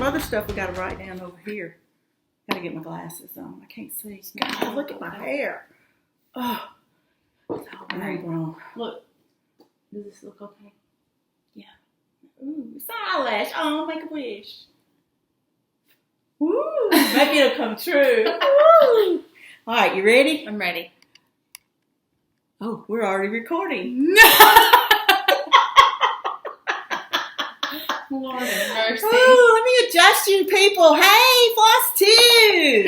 some other stuff we got to write down over here. Got to get my glasses on. I can't see. God, look at my hair. Oh, it's all grown. Look. Does this look okay? Yeah. Ooh, it's an eyelash. Oh, make a wish. Ooh, maybe it'll come true. Ooh. All right, you ready? I'm ready. Oh, we're already recording. Lord have mercy. Oh, let me adjust you people. Hey, FlossTube.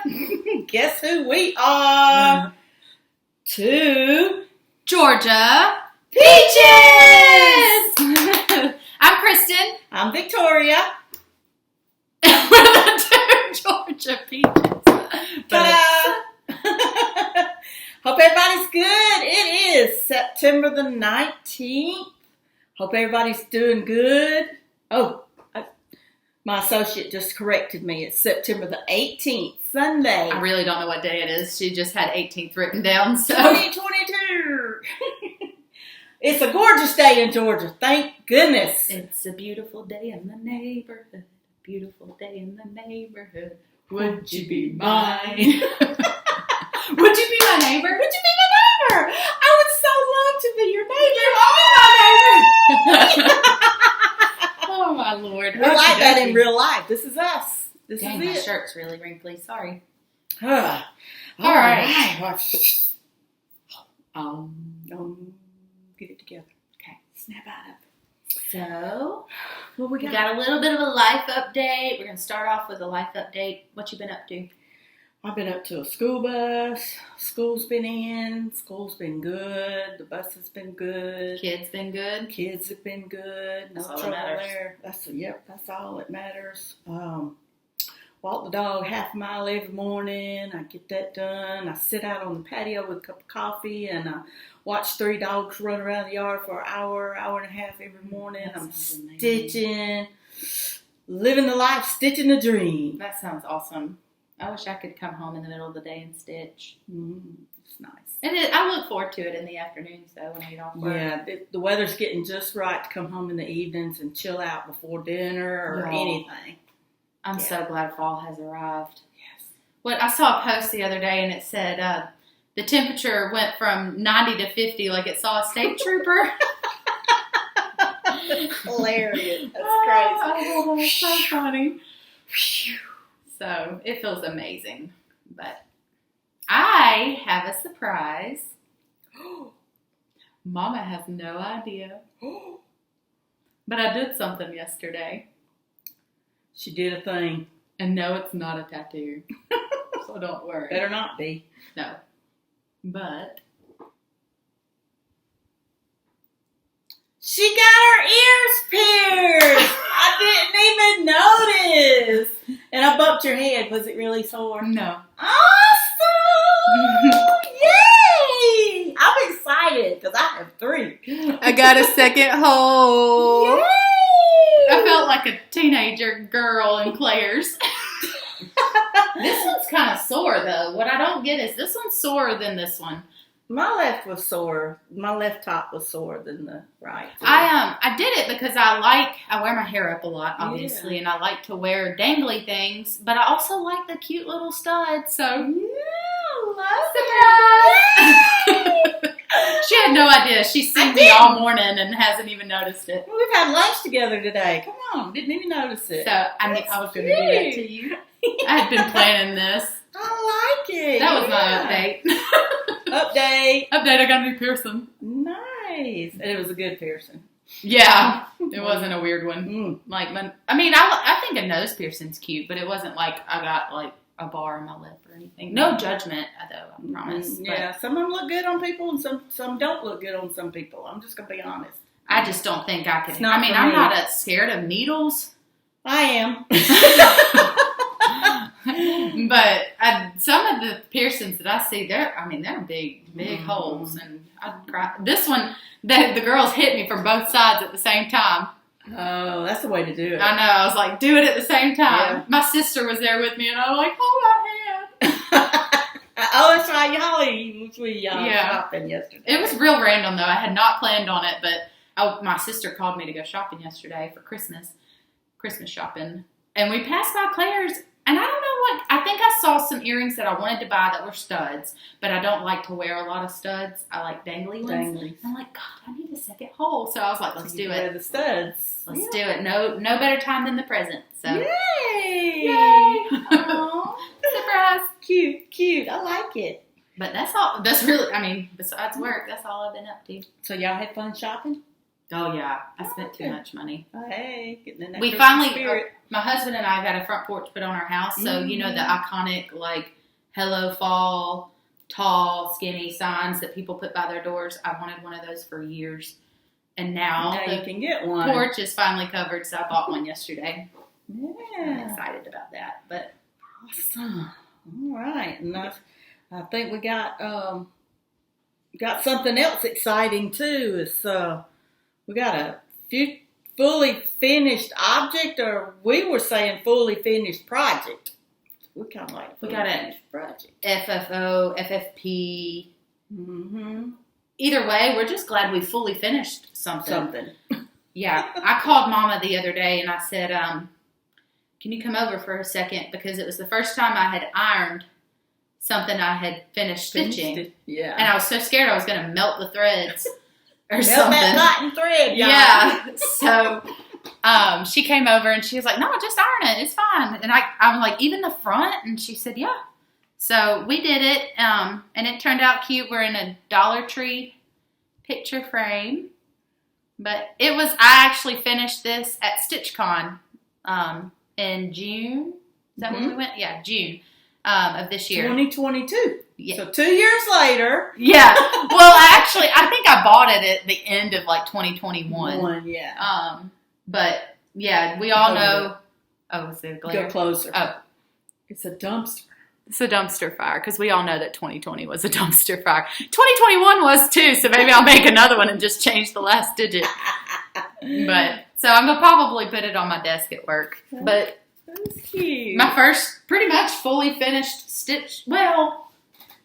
Hello. Guess who we are? To Georgia Peaches. I'm Kristin. I'm Victoria. We're the two Georgia Peaches. Ta-da! Hope everybody's good. It is September the 19th. Hope everybody's doing good. Oh, my associate just corrected me. It's September the 18th, Sunday. I really don't know what day it is. She just had 18th written down. So 2022. It's a gorgeous day in Georgia. Thank goodness. It's a beautiful day in the neighborhood. Beautiful day in the neighborhood. Would you be mine? Would you be my neighbor? Would you be my neighbor? I would so love to be your neighbor. Oh my Lord. We're like that in real life. This is us. This Dang, is my it. shirt's really wrinkly. Sorry. All All right. Get it together. Okay. Snap out of it. So, Well, we got a little bit of a life update. We're going to start off with a life update. What you been up to? I've been up to a school bus. School's been in. School's been good. The bus has been good. Kids been good? Kids have been good. No That's all that trouble matters. there. That's all that matters. Walk the dog half a mile every morning. I get that done. I sit out on the patio with a cup of coffee and I watch 3 dogs run around the yard for an hour and a half every morning. That I'm sounds amazing. stitching, living the life, stitching the dream. That sounds awesome. I wish I could come home in the middle of the day and stitch. It's nice. And I look forward to it in the afternoons, though, when I get off work. Yeah, the weather's getting just right to come home in the evenings and chill out before dinner or anything. I'm so glad fall has arrived. Yes. What I saw a post the other day, and it said the temperature went from 90 to 50 like it saw a state trooper. That's hilarious. That's crazy. Oh, that's so funny. So it feels amazing. But I have a surprise. Mama has no idea. But I did something yesterday. She did a thing. And no, it's not a tattoo. So don't worry. Better not be. No. But she got her ears pierced. I didn't even notice. And I bumped your head. Was it really sore? no. Awesome! Yay! I'm excited because I have 3. I got a second hole. Yay! I felt like a teenager girl in Claire's. This one's kind of sore, though. What I don't get is this one's sorer than this one. My left was sore. My left top was sore than the right. I did it because I wear my hair up a lot, obviously, and I like to wear dangly things, but I also like the cute little studs, so. Surprise! She had no idea. She's seen me all morning and hasn't even noticed it. Well, we've had lunch together today. Come on. Didn't even notice it. So I knew I was going to do that to you. I had been planning this. I like it. That was my update. Update. Update, I got a new piercing. Nice. And it was a good piercing. Yeah. It wasn't a weird one. Mm. I think a nose piercing's cute, but it wasn't like I got like a bar in my lip or anything. No judgment, though, I promise. Yeah, some of them look good on people and some don't look good on some people. I'm just going to be honest. I just don't think I could. I'm I'm not scared of needles. I am. But some of the piercings that I see, they're big holes. And I'd cry. This one, the girls hit me from both sides at the same time. Oh, that's the way to do it. I know. I was like, do it at the same time. Yeah. My sister was there with me, and I was like, hold my hand. Oh, that's right. Y'all shopping yesterday. It was real random, though. I had not planned on it, but my sister called me to go shopping yesterday for Christmas. Christmas shopping, and we passed by Claire's, and I don't know what, I think I saw some earrings that I wanted to buy that were studs, but I don't like to wear a lot of studs. I like dangly ones. And I'm like, God, I need a second hole. So I was like, let's do it. Wear the studs. Let's do it. No better time than the present. So Yay! Yay! Aww. Surprise! Cute. I like it. But that's all. That's really, I mean, besides work, that's all I've been up to. So y'all had fun shopping? Oh yeah, I spent too much money. Oh, hey, getting in that We Christmas finally, spirit. my husband and I got a front porch put on our house. So you know the iconic like "Hello Fall" tall, skinny signs that people put by their doors. I wanted one of those for years, and now you can get one. Porch is finally covered, so I bought one yesterday. Yeah, I'm excited about that. But awesome. All right, and I think we got something else exciting too. It's we got a fully finished object, or we were saying fully finished project. We kind of like we got a project. FFO, FFP. Mm-hmm. Either way, we're just glad we fully finished something. Yeah, I called Mama the other day and I said, "Can you come over for a second?" Because it was the first time I had ironed something I had finished stitching. Yeah, and I was so scared I was going to melt the threads. Or something. that cotton thread, y'all. Yeah. So she came over and she was like, "No, just iron it. It's fine." And I'm like, "Even the front?" And she said, "Yeah." So we did it, and it turned out cute. We're in a Dollar Tree picture frame, but I actually finished this at StitchCon in June. Is that when we went? Yeah, June of this year, 2022. Yeah. So 2 years later. Yeah. Well, actually, I think I bought it at the end of like 2021. Yeah. But yeah, we all know. Oh, is there a glare? Go closer. Oh, it's a dumpster. It's a dumpster fire because we all know that 2020 was a dumpster fire. 2021 was too, so maybe I'll make another one and just change the last digit. But so I'm gonna probably put it on my desk at work. But that's cute. my first pretty much fully finished stitch. Well,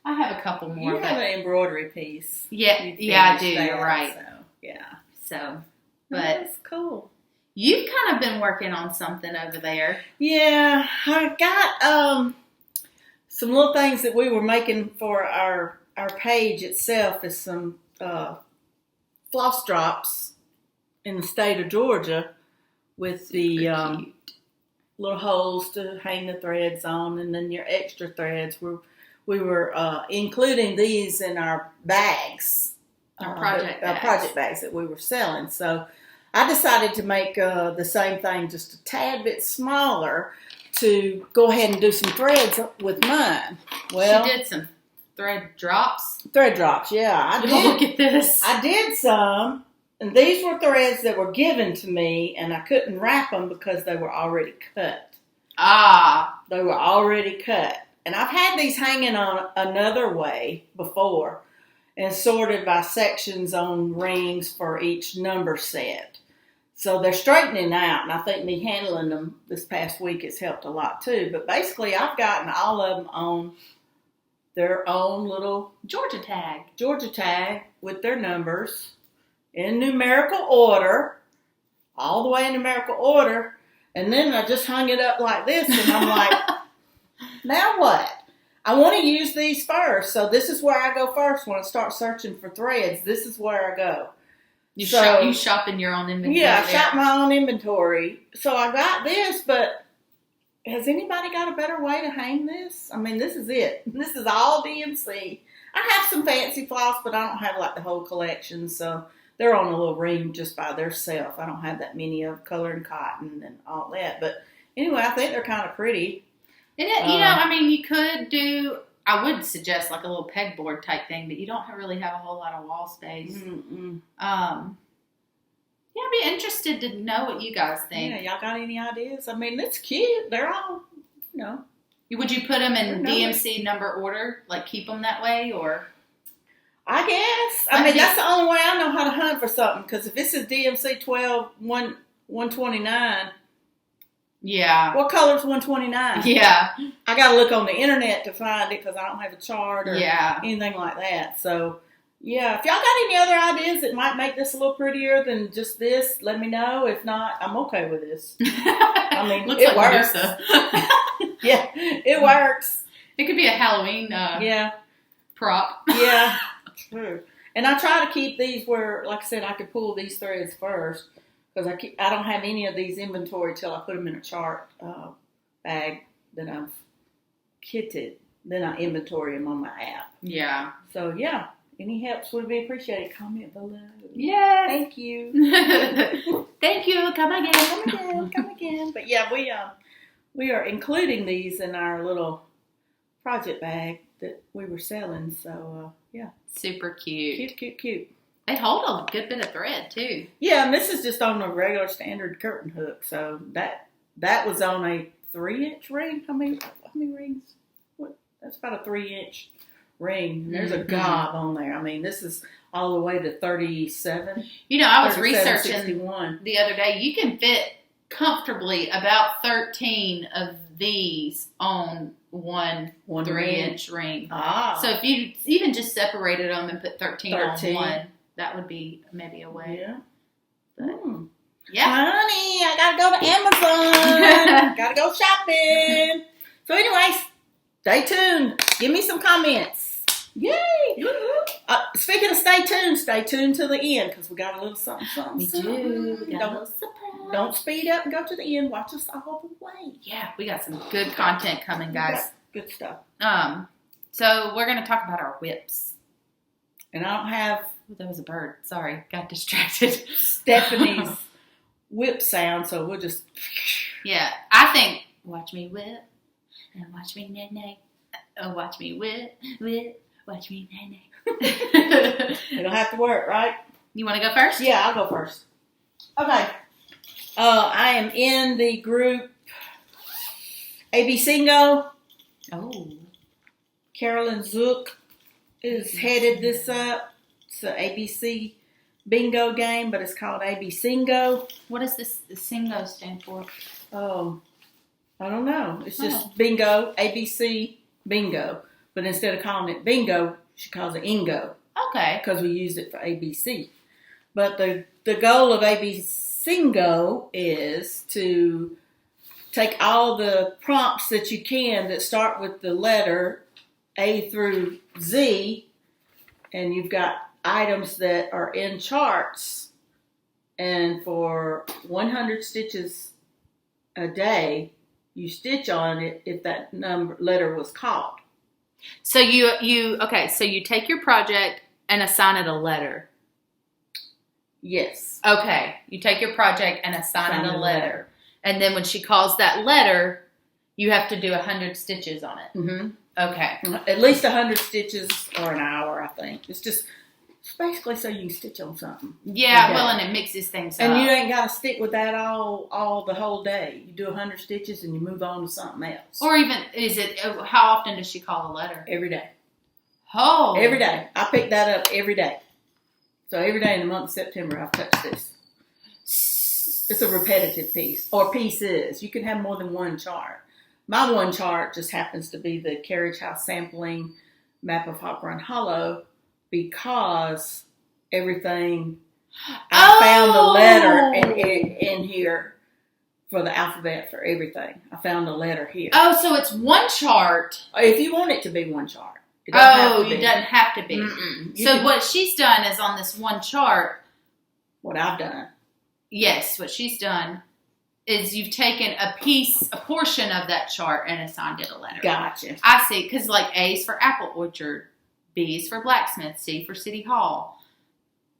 I have a couple more. You have an embroidery piece. Yeah, I do. You're right. So, yeah. So, but that's cool. You've kind of been working on something over there. Yeah, I got some little things that we were making for our page itself. Is some floss drops in the state of Georgia with the little holes to hang the threads on, and then your extra threads. We were including these in our bags, our project bags that we were selling. So I decided to make the same thing, just a tad bit smaller, to go ahead and do some threads with mine. Well, she did some thread drops. Thread drops, yeah. I did. Look at this. I did some, and these were threads that were given to me, and I couldn't wrap them because they were already cut. They were already cut. And I've had these hanging on another way before and sorted by sections on rings for each number set. So they're straightening out, and I think me handling them this past week has helped a lot too. But basically, I've gotten all of them on their own little Georgia tag with their numbers in numerical order, all the way in numerical order. And then I just hung it up like this, and I'm like, now what? I want to use these first, so this is where I go first when I start searching for threads. This is where I go. You shop in your own inventory. Yeah, I shop my own inventory. So I got this, but has anybody got a better way to hang this? I mean, this is it. This is all DMC. I have some fancy floss, but I don't have like the whole collection, so they're on a little ring just by themselves. I don't have that many of color and cotton and all that. But anyway, I think they're kind of pretty. And I mean, you could do, I would suggest like a little pegboard type thing, but you don't really have a whole lot of wall space. I'd be interested to know what you guys think. Yeah, y'all got any ideas? I mean, it's cute. They're all, Would you put them in DMC number order? Like keep them that way, or? I guess. I mean, that's the only way I know how to hunt for something. Because if this is DMC 12 129. Yeah. What color's 129? Yeah. I got to look on the internet to find it because I don't have a chart or anything like that. So, Yeah, if y'all got any other ideas that might make this a little prettier than just this, let me know. If not, I'm okay with this. I mean, Looks it like works. Yeah, it works. It could be a Halloween prop. Yeah, true. And I try to keep these where, like I said, I could pull these threads first because I don't have any of these inventory till I put them in a chart bag that I've kitted. Then I inventory them on my app. Yeah. So, yeah. Any helps would be appreciated. Comment below. Yes. Thank you. Thank you. Come again. Come again. But yeah, we are including these in our little project bag that we were selling. So yeah. Super cute. Cute. They hold a good bit of thread too. Yeah, and this is just on a regular standard curtain hook. So that was on a 3-inch ring. How many rings? That's about a 3-inch ring. There's a gob on there. I mean, this is all the way to 37. You know, I was researching 61. the other day. You can fit comfortably about 13 of these on one 3-inch ring. Ah. So if you even just separated them and put 13 on one, that would be maybe a way. Yeah. But, yeah. Honey, I gotta go to Amazon. Gotta go shopping. So anyways, stay tuned. Give me some comments. Yay! Speaking of stay tuned to the end because we got a little something. We do. We got a little surprise. Don't speed up and go to the end. Watch us all the way. Yeah, we got some good content coming, guys. Good stuff. So we're gonna talk about our whips. And I don't have. Oh, that was a bird. Sorry, got distracted. Stephanie's whip sound, so we'll just. Yeah, I think. Watch me whip and watch me nay. Watch me whip. Watch me nay. It'll have to work, right? You want to go first? Yeah, I'll go first. Okay. I am in the group ABC. Oh. Carolyn Zook is headed this up. It's an ABC bingo game, but it's called ABC. What does this Singo stand for? Oh, I don't know. It's just bingo, ABC, bingo. But instead of calling it bingo, she calls it Ingo. Okay. Because we used it for ABC. But the goal of ABC is to take all the prompts that you can that start with the letter A through Z, and you've got items that are in charts, and for 100 stitches a day, you stitch on it if that letter was called. So so you take your project and assign it a letter. Yes. Okay. You take your project and assign it a letter. And then when she calls that letter, you have to do 100 stitches on it. Mm-hmm. Okay. At least 100 stitches or an hour, I think. It's basically so you can stitch on something. Yeah, well, and it mixes things up. And you ain't got to stick with that all the whole day. You do 100 stitches and you move on to something else. Or even, how often does she call a letter? Every day. Oh. Every day. I pick that up every day. So every day in the month of September, I've touched this. It's a repetitive piece, or pieces. You can have more than one chart. My one chart just happens to be the Carriage House sampling map of Hop Run Hollow because everything, I found a letter in here for the alphabet for everything. I found a letter here. Oh, so it's one chart. If you want it to be one chart. It doesn't have to be. So what she's done is on this one chart. What I've done. Yes, what she's done is you've taken a portion of that chart and assigned it a letter. Gotcha. I see, because like A is for apple orchard, B is for blacksmith, C for city hall,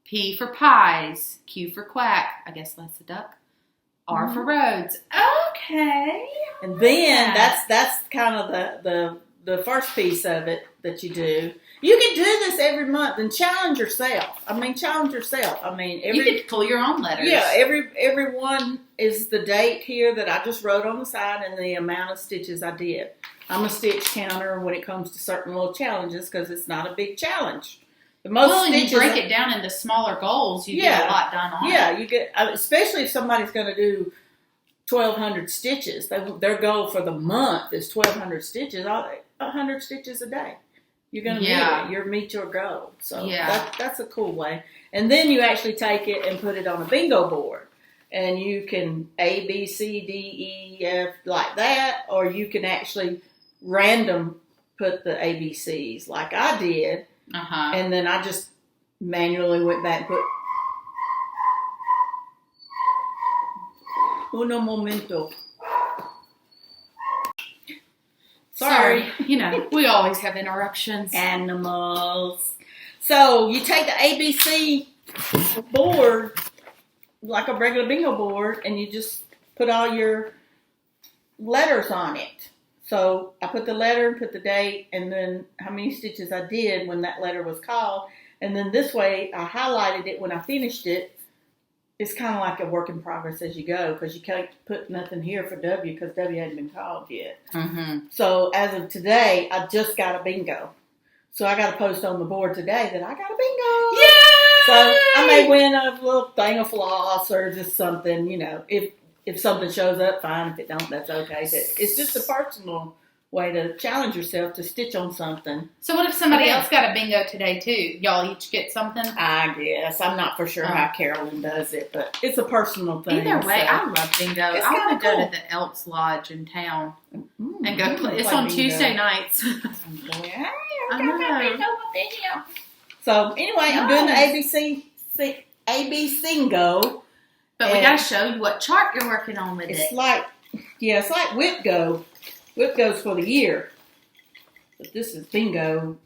P for pies, Q for quack, I guess that's a duck, R for roads. Okay. And then that's kind of the first piece of it that you do. You can do this every month and challenge yourself. You could pull your own letters. Yeah, every one is the date here that I just wrote on the side and the amount of stitches I did. I'm a stitch counter when it comes to certain little challenges because it's not a big challenge. You break it down into smaller goals, you get a lot done on it. Yeah, you get, especially if somebody's going to do 1,200 stitches. Their goal for the month is 1,200 stitches. 100 stitches a day. You're going to meet it. You're meet your goal. So yeah. that's a cool way. And then you actually take it and put it on a bingo board. And you can A, B, C, D, E, F, like that. Or you can actually random put the ABCs like I did. Uh-huh. And then I just manually went back and put uno momento. Sorry. You know, we always have interruptions. Animals. So you take the ABC board, like a regular bingo board, and you just put all your letters on it. So I put the letter, put the date, and then how many stitches I did when that letter was called. And then this way, I highlighted it when I finished it. It's kind of like a work in progress as you go, because you can't put nothing here for W because W hadn't been called yet. Mm-hmm. So as of today, I just got a bingo. So I got to post on the board today that I got a bingo. Yay! So I may win a little thing of floss or just something, you know. If something shows up, fine. If it don't, that's okay. It's just a personal way to challenge yourself to stitch on something. So what if somebody else got a bingo today too? Y'all each get something? I guess. I'm not for sure how Carolyn does it, but it's a personal thing. Either way, so. I love bingo. I want to go to the Elks Lodge in town and go play. It's on bingo. Tuesday nights. I know. So anyway, I'm doing the ABC-ngo. But we got to show you what chart you're working on with it. It's like Whip Go. Whip Go's for the year. But this is bingo,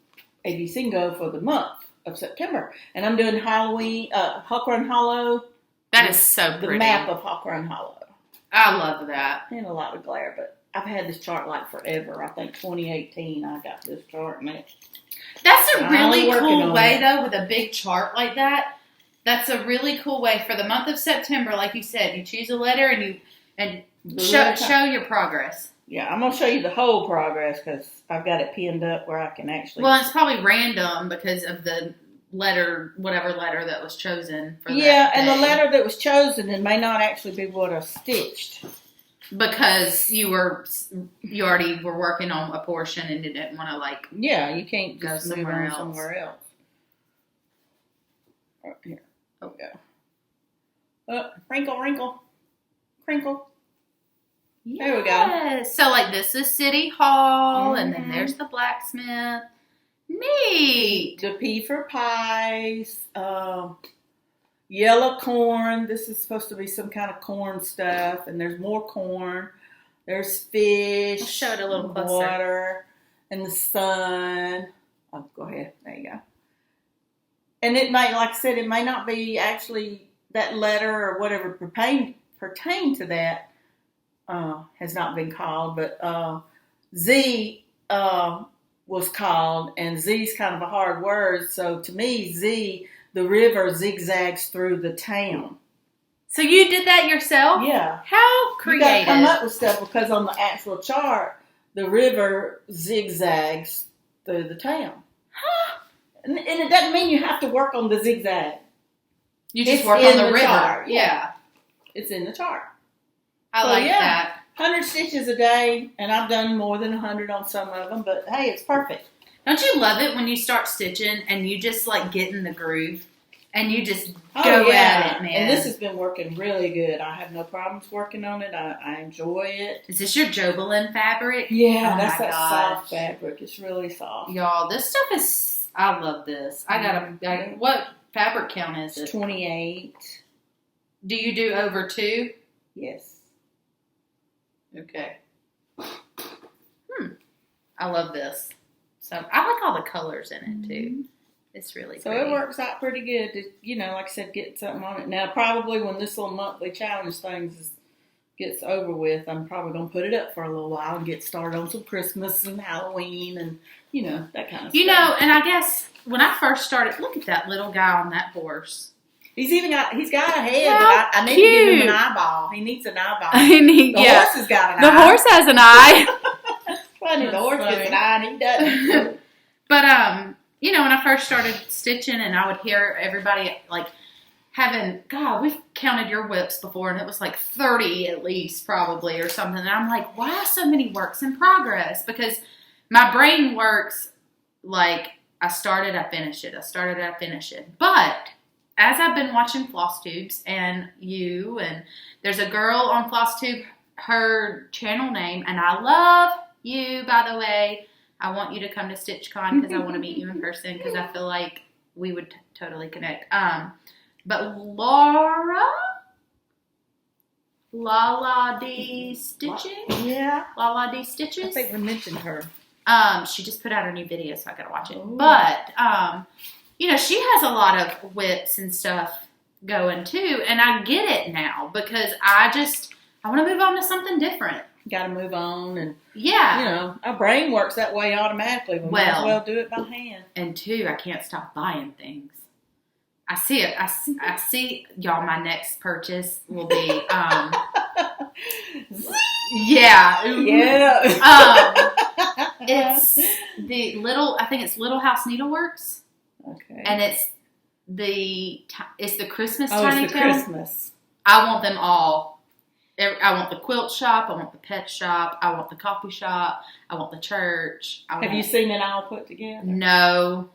ABC-ngo for the month of September. And I'm doing Halloween, Hawk Run Hollow. That is so pretty. The map of Hawk Run Hollow. I love that. And a lot of glare, but I've had this chart like forever. I think 2018 I got this chart. And that's a really cool way, though, with a big chart like that. That's a really cool way for the month of September. Like you said, you choose a letter and show your progress. Yeah, I'm going to show you the whole progress because I've got it pinned up where I can actually... Well, it's probably random because of the letter, whatever letter that was chosen for that Yeah, and the letter that was chosen, it may not actually be what I stitched. Because you already were working on a portion and didn't want to Yeah, you can't go just somewhere move else. on somewhere else. Right here. Okay. Wrinkle, wrinkle, crinkle. Yes. There we go. So this is City Hall, and then there's the blacksmith. Neat. The P for pies. Yellow corn. This is supposed to be some kind of corn stuff, and there's more corn. There's fish. I'll show it a little closer. Water, and the sun. Oh, go ahead. There you go. And it may, like I said, it may not be actually that letter or whatever pertain to that has not been called, but Z was called, and Z's kind of a hard word. So to me, Z, the river zigzags through the town. So you did that yourself? Yeah. How creative. You got to come up with stuff because on the actual chart, the river zigzags through the town. Huh. And it doesn't mean you have to work on the zigzag. You just work on the river. Chart. Yeah. It's in the chart. I like that. 100 stitches a day, and I've done more than 100 on some of them, but hey, it's perfect. Don't you love it when you start stitching and you just get in the groove and you just go at it, man? And this has been working really good. I have no problems working on it. I enjoy it. Is this your Jobelin fabric? Yeah, that's that soft fabric. It's really soft. Y'all, this stuff is, I love this. What fabric count is it? 28. Do you do over 2? Yes. Okay. I love this. So I like all the colors in it too. It's really pretty. It works out pretty good to, like I said, get something on it. Now, probably when this little monthly challenge gets over with, I'm probably going to put it up for a little while and get started on some Christmas and Halloween and, that kind of stuff. And I guess when I first started, look at that little guy on that horse. He's got a head, but I need to give him an eyeball. He needs an eyeball. The horse has got an eye. The horse has an eye. Funny, the horse gets an eye and he doesn't. But, when I first started stitching and I would hear everybody having, God, we've counted your whips before and it was 30 at least probably or something. And I'm like, why so many works in progress? Because my brain works like, I started, I finished it. I started, I finished it. But as I've been watching FlossTubes and there's a girl on FlossTube, her channel name, and I love you, by the way. I want you to come to StitchCon because I want to meet you in person because I feel like we would totally connect. But Lala D Stitching? Yeah. Lala D Stitches? I think we mentioned her. She just put out her new video, so I gotta watch it. Ooh. But, she has a lot of whips and stuff going too, and I get it now because I want to move on to something different. Got to move on, and our brain works that way automatically. We might as well do it by hand. And two, I can't stop buying things. I see it. I see y'all. My next purchase will be, it's I think it's Little House Needleworks. Okay. And it's the Christmas it's tiny the town. Christmas. I want them all. I want the quilt shop. I want the pet shop. I want the coffee shop. I want the church. Have you seen it all put together? No.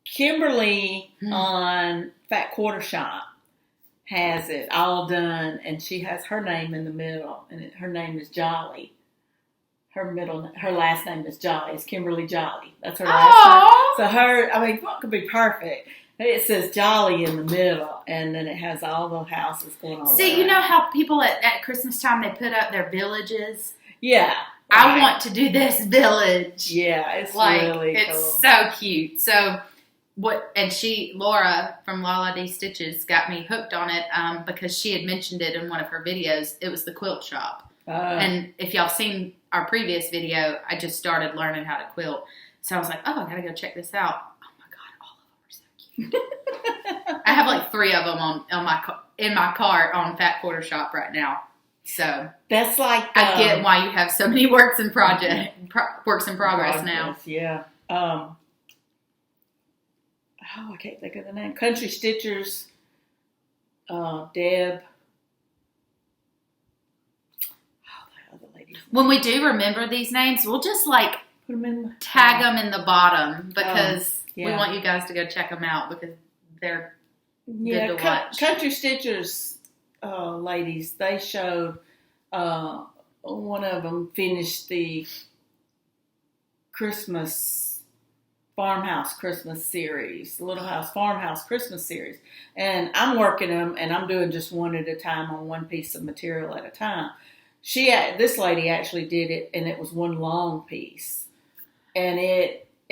Kimberly on Fat Quarter Shop has it all done, and she has her name in the middle, and her name is Jolly. Her last name is Jolly. It's Kimberly Jolly. That's her last name. So what could be perfect? It says Jolly in the middle, and then it has all the houses going on. See, you know how people at Christmas time, they put up their villages? Yeah. I want to do this village. Yeah, it's really cool. It's so cute. So, Laura from Lala D Stitches got me hooked on it because she had mentioned it in one of her videos. It was the quilt shop. And if y'all seen our previous video, I just started learning how to quilt. So I was like, I got to go check this out. Oh my God, all of them are so cute. I have like 3 of them in my cart on Fat Quarter Shop right now. So that's like I get why you have so many works in progress now. Yeah. I can't think of the name. Country Stitchers, Deb. The other ladies. When we do remember these names, we'll just put them in, tag them in the bottom because we want you guys to go check them out because they're good to watch. Country Stitchers ladies, they showed one of them finished the Farmhouse Christmas series, Little House Farmhouse Christmas series. And I'm working them, and I'm doing just one at a time on one piece of material at a time. This lady actually did it, and it was one long piece. And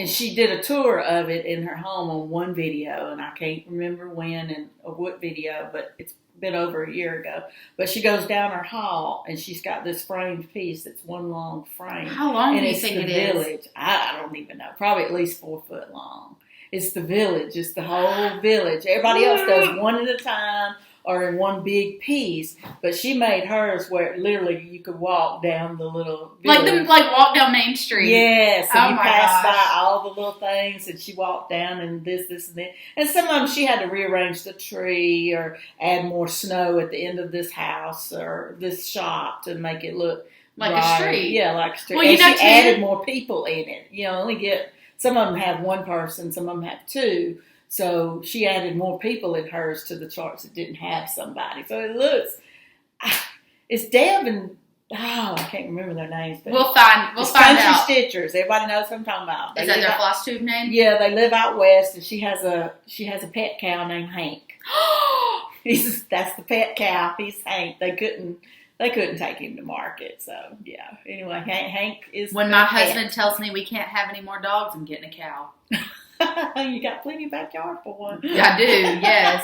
she did a tour of it in her home on one video, and I can't remember when and what video, but it's been over a year ago. But she goes down her hall, and she's got this framed piece that's one long frame. How long do you think it is? Village. I don't even know. Probably at least 4 foot long. It's the village. It's the whole village. Everybody else does one at a time or in one big piece, but she made hers where literally you could walk down the little village. Like walk down Main Street. Yes, and you pass by all the little things, and she walked down and this, and that. And some of them she had to rearrange the tree or add more snow at the end of this house or this shop to make it look like a street. Yeah, like a street. Well, and she added more people in it. You only get, some of them have one person, some of them have 2. So she added more people in hers to the charts that didn't have somebody. So it looks, it's Deb and, I can't remember their names. But we'll find out. Country Stitchers. Everybody knows what I'm talking about. Is that their FlossTube name? Yeah, they live out west, and she has a pet cow named Hank. That's the pet cow. He's Hank. They couldn't take him to market. So yeah. Anyway, Hank is. When my husband tells me we can't have any more dogs, I'm getting a cow. You got plenty of backyard for one. I do, yes.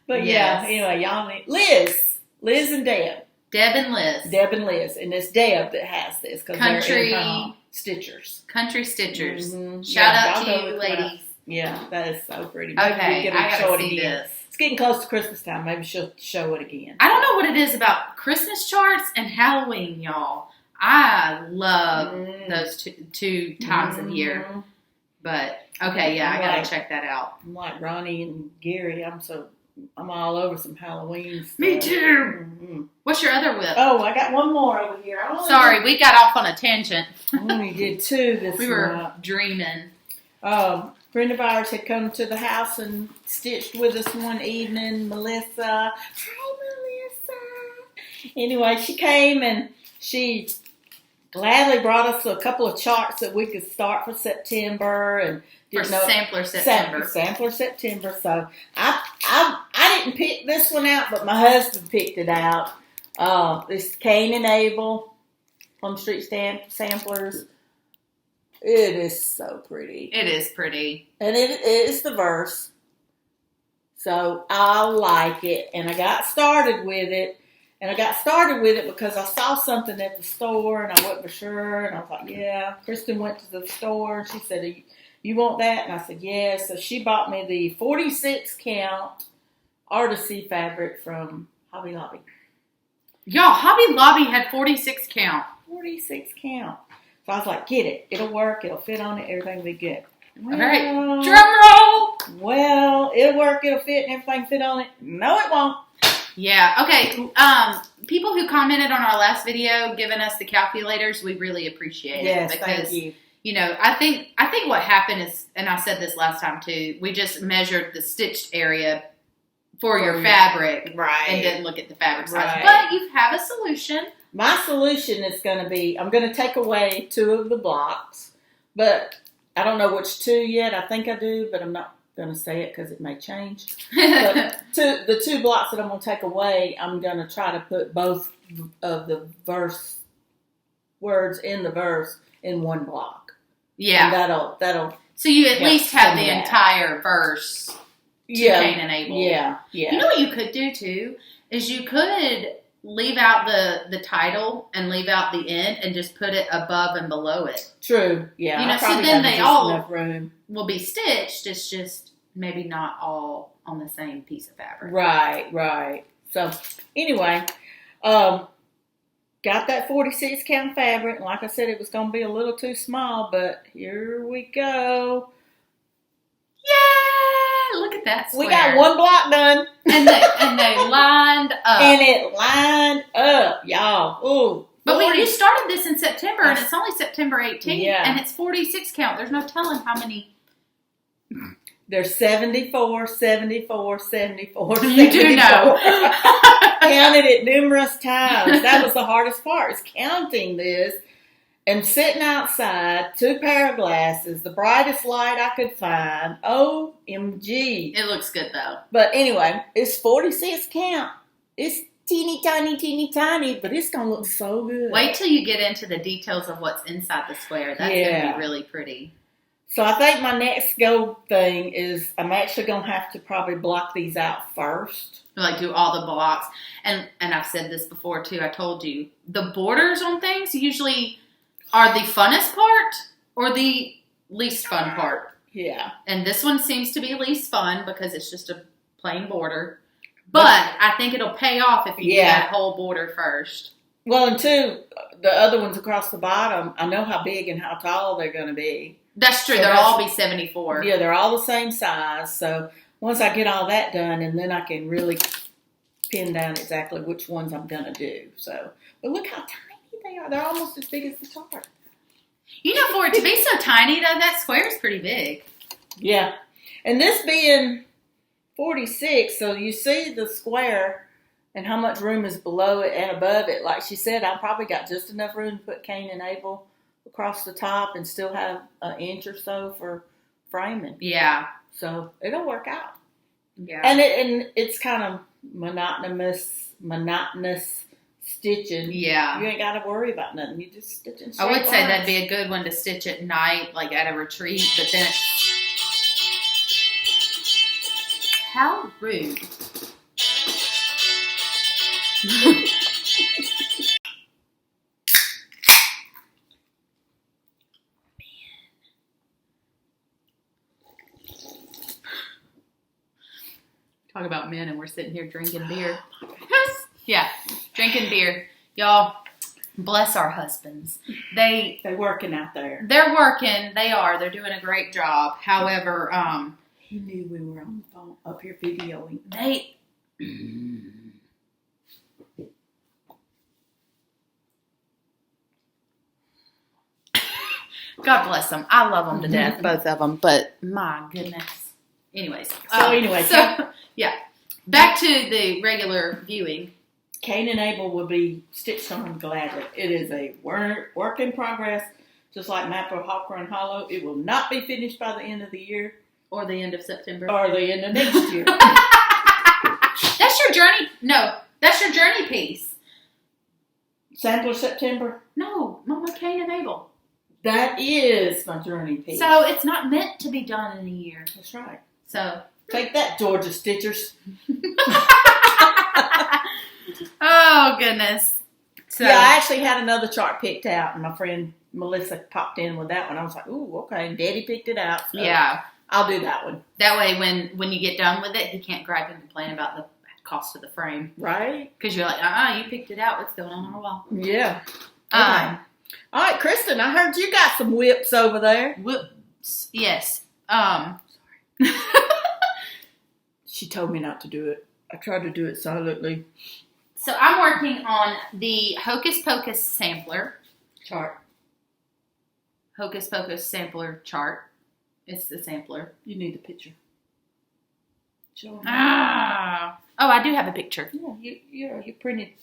But yeah, anyway, y'all need Liz and Deb. Deb and Liz. And it's Deb that has this because they're in Stitchers. Country Stitchers. Mm-hmm. Shout out to you, ladies. Yeah, that is so pretty. Okay, I gotta see this. It's getting close to Christmas time. Maybe she'll show it again. I don't know what it is about Christmas charts and Halloween, y'all. I love those two times of year. But okay, yeah, I gotta check that out. I'm like Ronnie and Gary. I'm all over some Halloween stuff. Me too. Mm-hmm. What's your other whip? Oh, I got one more over here. Sorry, we got off on a tangent. I only did 2 this We were dreaming. friend of ours had come to the house and stitched with us one evening, Melissa. Hi, Melissa. Anyway, she came and she gladly brought us a couple of charts that we could start for September and Sampler September. Sampler September. So I didn't pick this one out, but my husband picked it out. This Cain and Abel Plum Street Samplers. It is so pretty. It is pretty. And it is the verse. So I like it. And I got started with it. And I got started with it because I saw something at the store and I wasn't for sure. And I was like, yeah. Kristin went to the store and she said, you want that? And I said, yeah. So she bought me the 46 count Artisy fabric from Hobby Lobby. Y'all, Hobby Lobby had 46 count. 46 count. So I was like, get it. It'll work. It'll fit on it. Everything will be good. Well, all right. Drum roll. Well, it'll work. It'll fit and everything fit on it. No, it won't. Yeah. Okay. People who commented on our last video giving us the calculators, we really appreciate it. Yes, because, thank you. You know, I think what happened is, and I said this last time too, we just measured the stitched area for your fabric, right, and didn't look at the fabric size. Right. But you have a solution. My solution is going to be, I'm going to take away 2 of the blocks, but I don't know which 2 yet. I think I do, but I'm not going to say it because it may change. But the 2 blocks that I'm going to take away, I'm going to try to put both of the verse words in the verse in one block. Yeah. And that'll. So you at least have the entire verse. Yeah. Cain and Abel. Yeah. Yeah. You know what you could do too is you could leave out the title and leave out the end and just put it above and below it. True. Yeah. You know, so then they all will be stitched. It's just maybe not all on the same piece of fabric. Right. Right. So anyway, got that 46 count fabric. And like I said, it was going to be a little too small, but here we go. Yeah, look at that square. We got 1 block done. And they lined up. And it lined up, y'all. Ooh. But you started this in September, and it's only September 18th, and it's 46 count. There's no telling how many. There's 74, 74, 74, 74. You do know. Counted it numerous times. That was the hardest part, is counting this. And sitting outside, 2 pair of glasses, the brightest light I could find. OMG. It looks good, though. But anyway, it's 46 count. It's teeny tiny, but it's going to look so good. Wait till you get into the details of what's inside the square. That's going to be really pretty. So I think my next go thing is I'm actually going to have to probably block these out first. Like do all the blocks. And I've said this before, too. I told you. The borders on things usually are the funnest part or the least fun part. Yeah. And this one seems to be least fun because it's just a plain border. But I think it'll pay off if you do that whole border first. Well, and 2, the other ones across the bottom, I know how big and how tall they're going to be. That's true. So they'll all be 74. Yeah, they're all the same size. So once I get all that done, and then I can really pin down exactly which ones I'm going to do. So, but look how tiny they are. They're almost as big as the chart. You know, for it to be so tiny, though, that square is pretty big. Yeah. And this being 46, so you see the square and how much room is below it and above it. Like she said, I probably got just enough room to put Cain and Abel across the top and still have an inch or so for framing. Yeah. So it'll work out. Yeah. And it's kind of monotonous stitching. Yeah. You ain't got to worry about nothing. You just stitch in straight I would say lines. that'd be a good one to stitch at night, like at a retreat, but then how rude. Talk about men and we're sitting here drinking beer. Yeah, drinking beer. Y'all, bless our husbands. They're working out there. They're working. They are. They're doing a great job. However, he knew we were on the phone up here videoing. God bless them. I love them to death, both of them. But my goodness. Anyways. Yeah. Back to the regular viewing. Cain and Abel will be stitched on gladly. It is a work in progress, just like Map of Hawker and Hollow. It will not be finished by the end of the year. Or the end of September. Or the end of next year. That's your journey. No, that's your journey piece. Sampler September? No, Mama, Cain and Abel. That is my journey piece. So it's not meant to be done in a year. That's right. So take that, Georgia Stitchers. Oh, goodness. So, yeah, I actually had another chart picked out, and my friend Melissa popped in with that one. I was like, ooh, okay. Daddy picked it out. So yeah. I'll do that one. That way, when you get done with it, he can't gripe and complain about the cost of the frame. Right. Because you're like, you picked it out. What's going on our wall? Yeah. Okay. All right, Kristin, I heard you got some whips over there. Whoops. Yes. Sorry. She told me not to do it. I tried to do it silently. So I'm working on the Hocus Pocus sampler chart. Hocus Pocus sampler chart. It's the sampler. You need the picture. Show them. Oh, I do have a picture. Yeah, you printed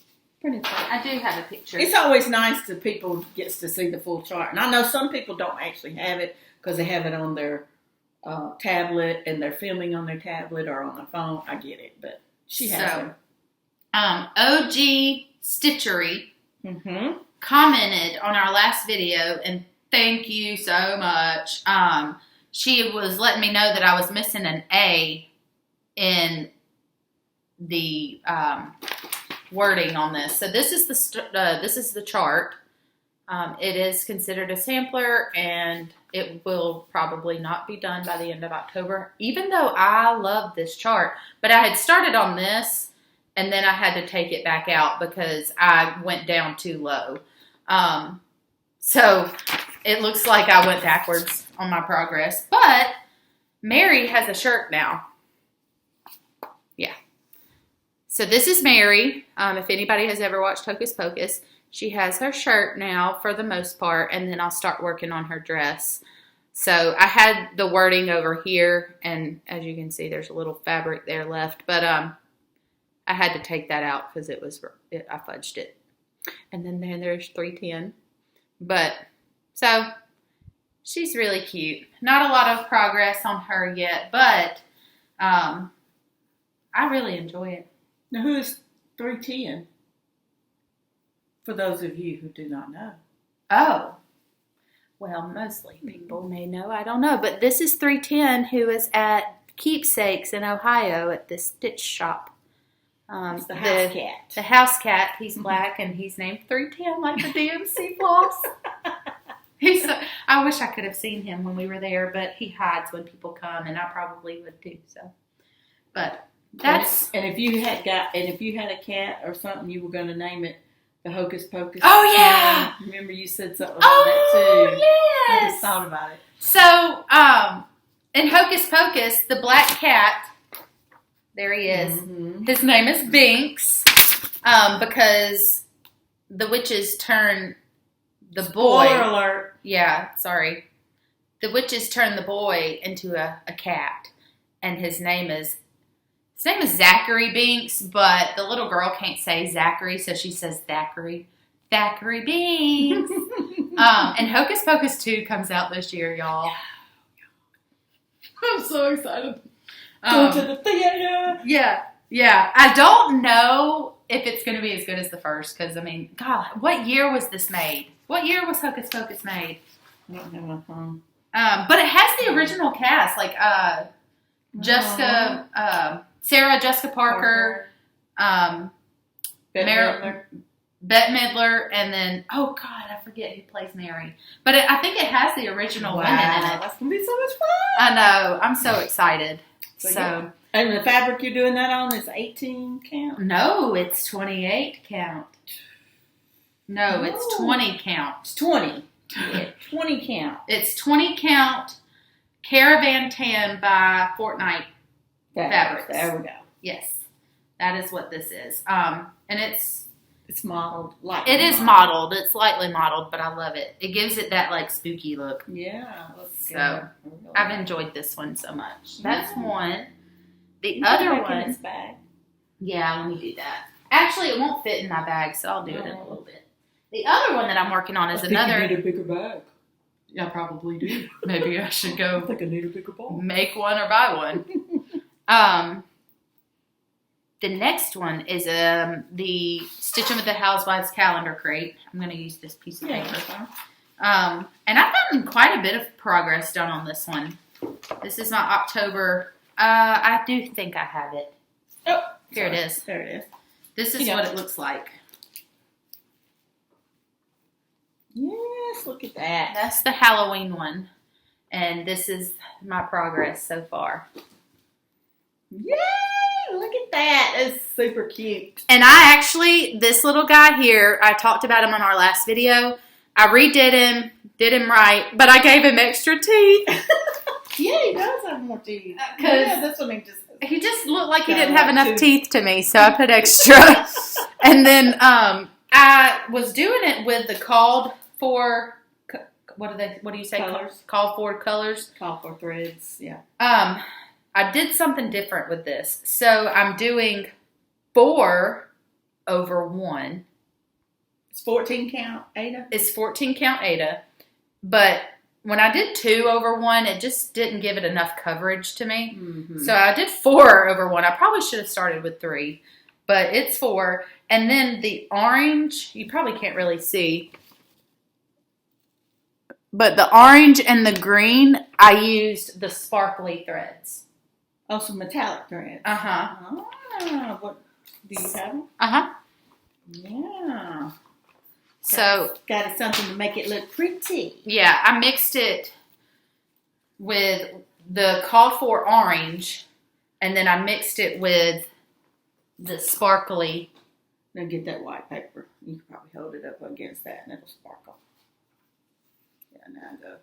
it. I do have a picture. It's always nice that people gets to see the full chart. And I know some people don't actually have it because they have it on their tablet and they're filming on their tablet or on their phone. I get it, but she has it. OG Stitchery commented on our last video, and thank you so much. She was letting me know that I was missing an A in the wording on this. So this is the chart. It is considered a sampler, and it will probably not be done by the end of October, even though I love this chart. But I had started on this, and then I had to take it back out because I went down too low. So it looks like I went backwards on my progress. But Mary has a shirt now. Yeah. So this is Mary. If anybody has ever watched Hocus Pocus, she has her shirt now for the most part, and then I'll start working on her dress. So I had the wording over here, and as you can see, there's a little fabric there left. But I had to take that out because I fudged it. And then there's 310. But, so, she's really cute. Not a lot of progress on her yet, but I really enjoy it. Now, who is 310? For those of you who do not know. Oh. Well, mostly people may know. I don't know. But this is 310, who is at Keepsakes in Ohio at this stitch shop. It's the house cat. The house cat. He's black, and he's named 310, like the DMC floss. I wish I could have seen him when we were there, but he hides when people come, and I probably would too. So, but that's and if you had a cat or something, you were going to name it the Hocus Pocus. Oh yeah. Remember you said something about that too. Oh yes. I just thought about it. So, in Hocus Pocus, the black cat. There he is. Mm-hmm. His name is Binks, because the witches turn the boy. Spoiler alert. Yeah, sorry. The witches turn the boy into a cat, and his name is Zachary Binks, but the little girl can't say Zachary, so she says Thackeray. Thackeray Binks. And Hocus Pocus 2 comes out this year, y'all. I'm so excited. Go to the theater. Yeah. I don't know if it's going to be as good as the first, because, I mean, God, what year was this made? What year was Hocus Pocus made? I don't know my phone. But it has the original cast, like Sarah Jessica Parker. Bette Midler, and then, oh God, I forget who plays Mary. But I think it has the original women in it. That's going to be so much fun. I know. I'm so excited. So yeah. And the fabric you're doing that on is 18 count? No, it's 28 count. No, it's 20 count. It's 20. Yeah, 20 count. It's 20 count Caravan Tan by Fortnite Fabrics. There we go. Yes. That is what this is. And It's modeled like It is modeled. It's lightly modeled, but I love it. It gives it that like spooky look. Yeah. So I've enjoyed this one so much. That's one. The You other put it back in one. its bag. Yeah, let me do that. Actually, it won't fit in my bag, so I'll do it in a little bit. The other one that I'm working on is another. You need a bigger bag. Yeah, I probably do. Maybe I should go. I think I need a bigger ball. Make one or buy one. The next one is the Stitching with the Housewives calendar crate. I'm going to use this piece of paper. And I've gotten quite a bit of progress done on this one. This is my October. I do think I have it. Oh, here it is. There it is. This is what it looks like. Yes, look at that. That's the Halloween one. And this is my progress so far. Yay! Look at that. It's super cute. And I actually, this little guy here, I talked about him on our last video. I redid him, did him right, but I gave him extra teeth. Yeah, he does have more teeth. Yeah, this one he just looked like he didn't have enough teeth to me, so I put extra. And then I was doing it with the called for, what do you say? Colors. Called for colors. Call for threads, yeah. I did something different with this. So I'm doing 4 over 1. It's 14 count, Ada? It's 14 count Ada. But when I did 2 over 1, it just didn't give it enough coverage to me. Mm-hmm. So I did 4 over 1. I probably should have started with 3. But it's 4. And then the orange, you probably can't really see. But the orange and the green, I used the sparkly threads. Oh, some metallic threads. Uh-huh. Ah, what, do you have them? Uh-huh. Yeah. So. Got something to make it look pretty. Yeah, I mixed it with the called for orange, and then I mixed it with the sparkly. Now get that white paper. You can probably hold it up against that and it'll sparkle. Yeah, now go.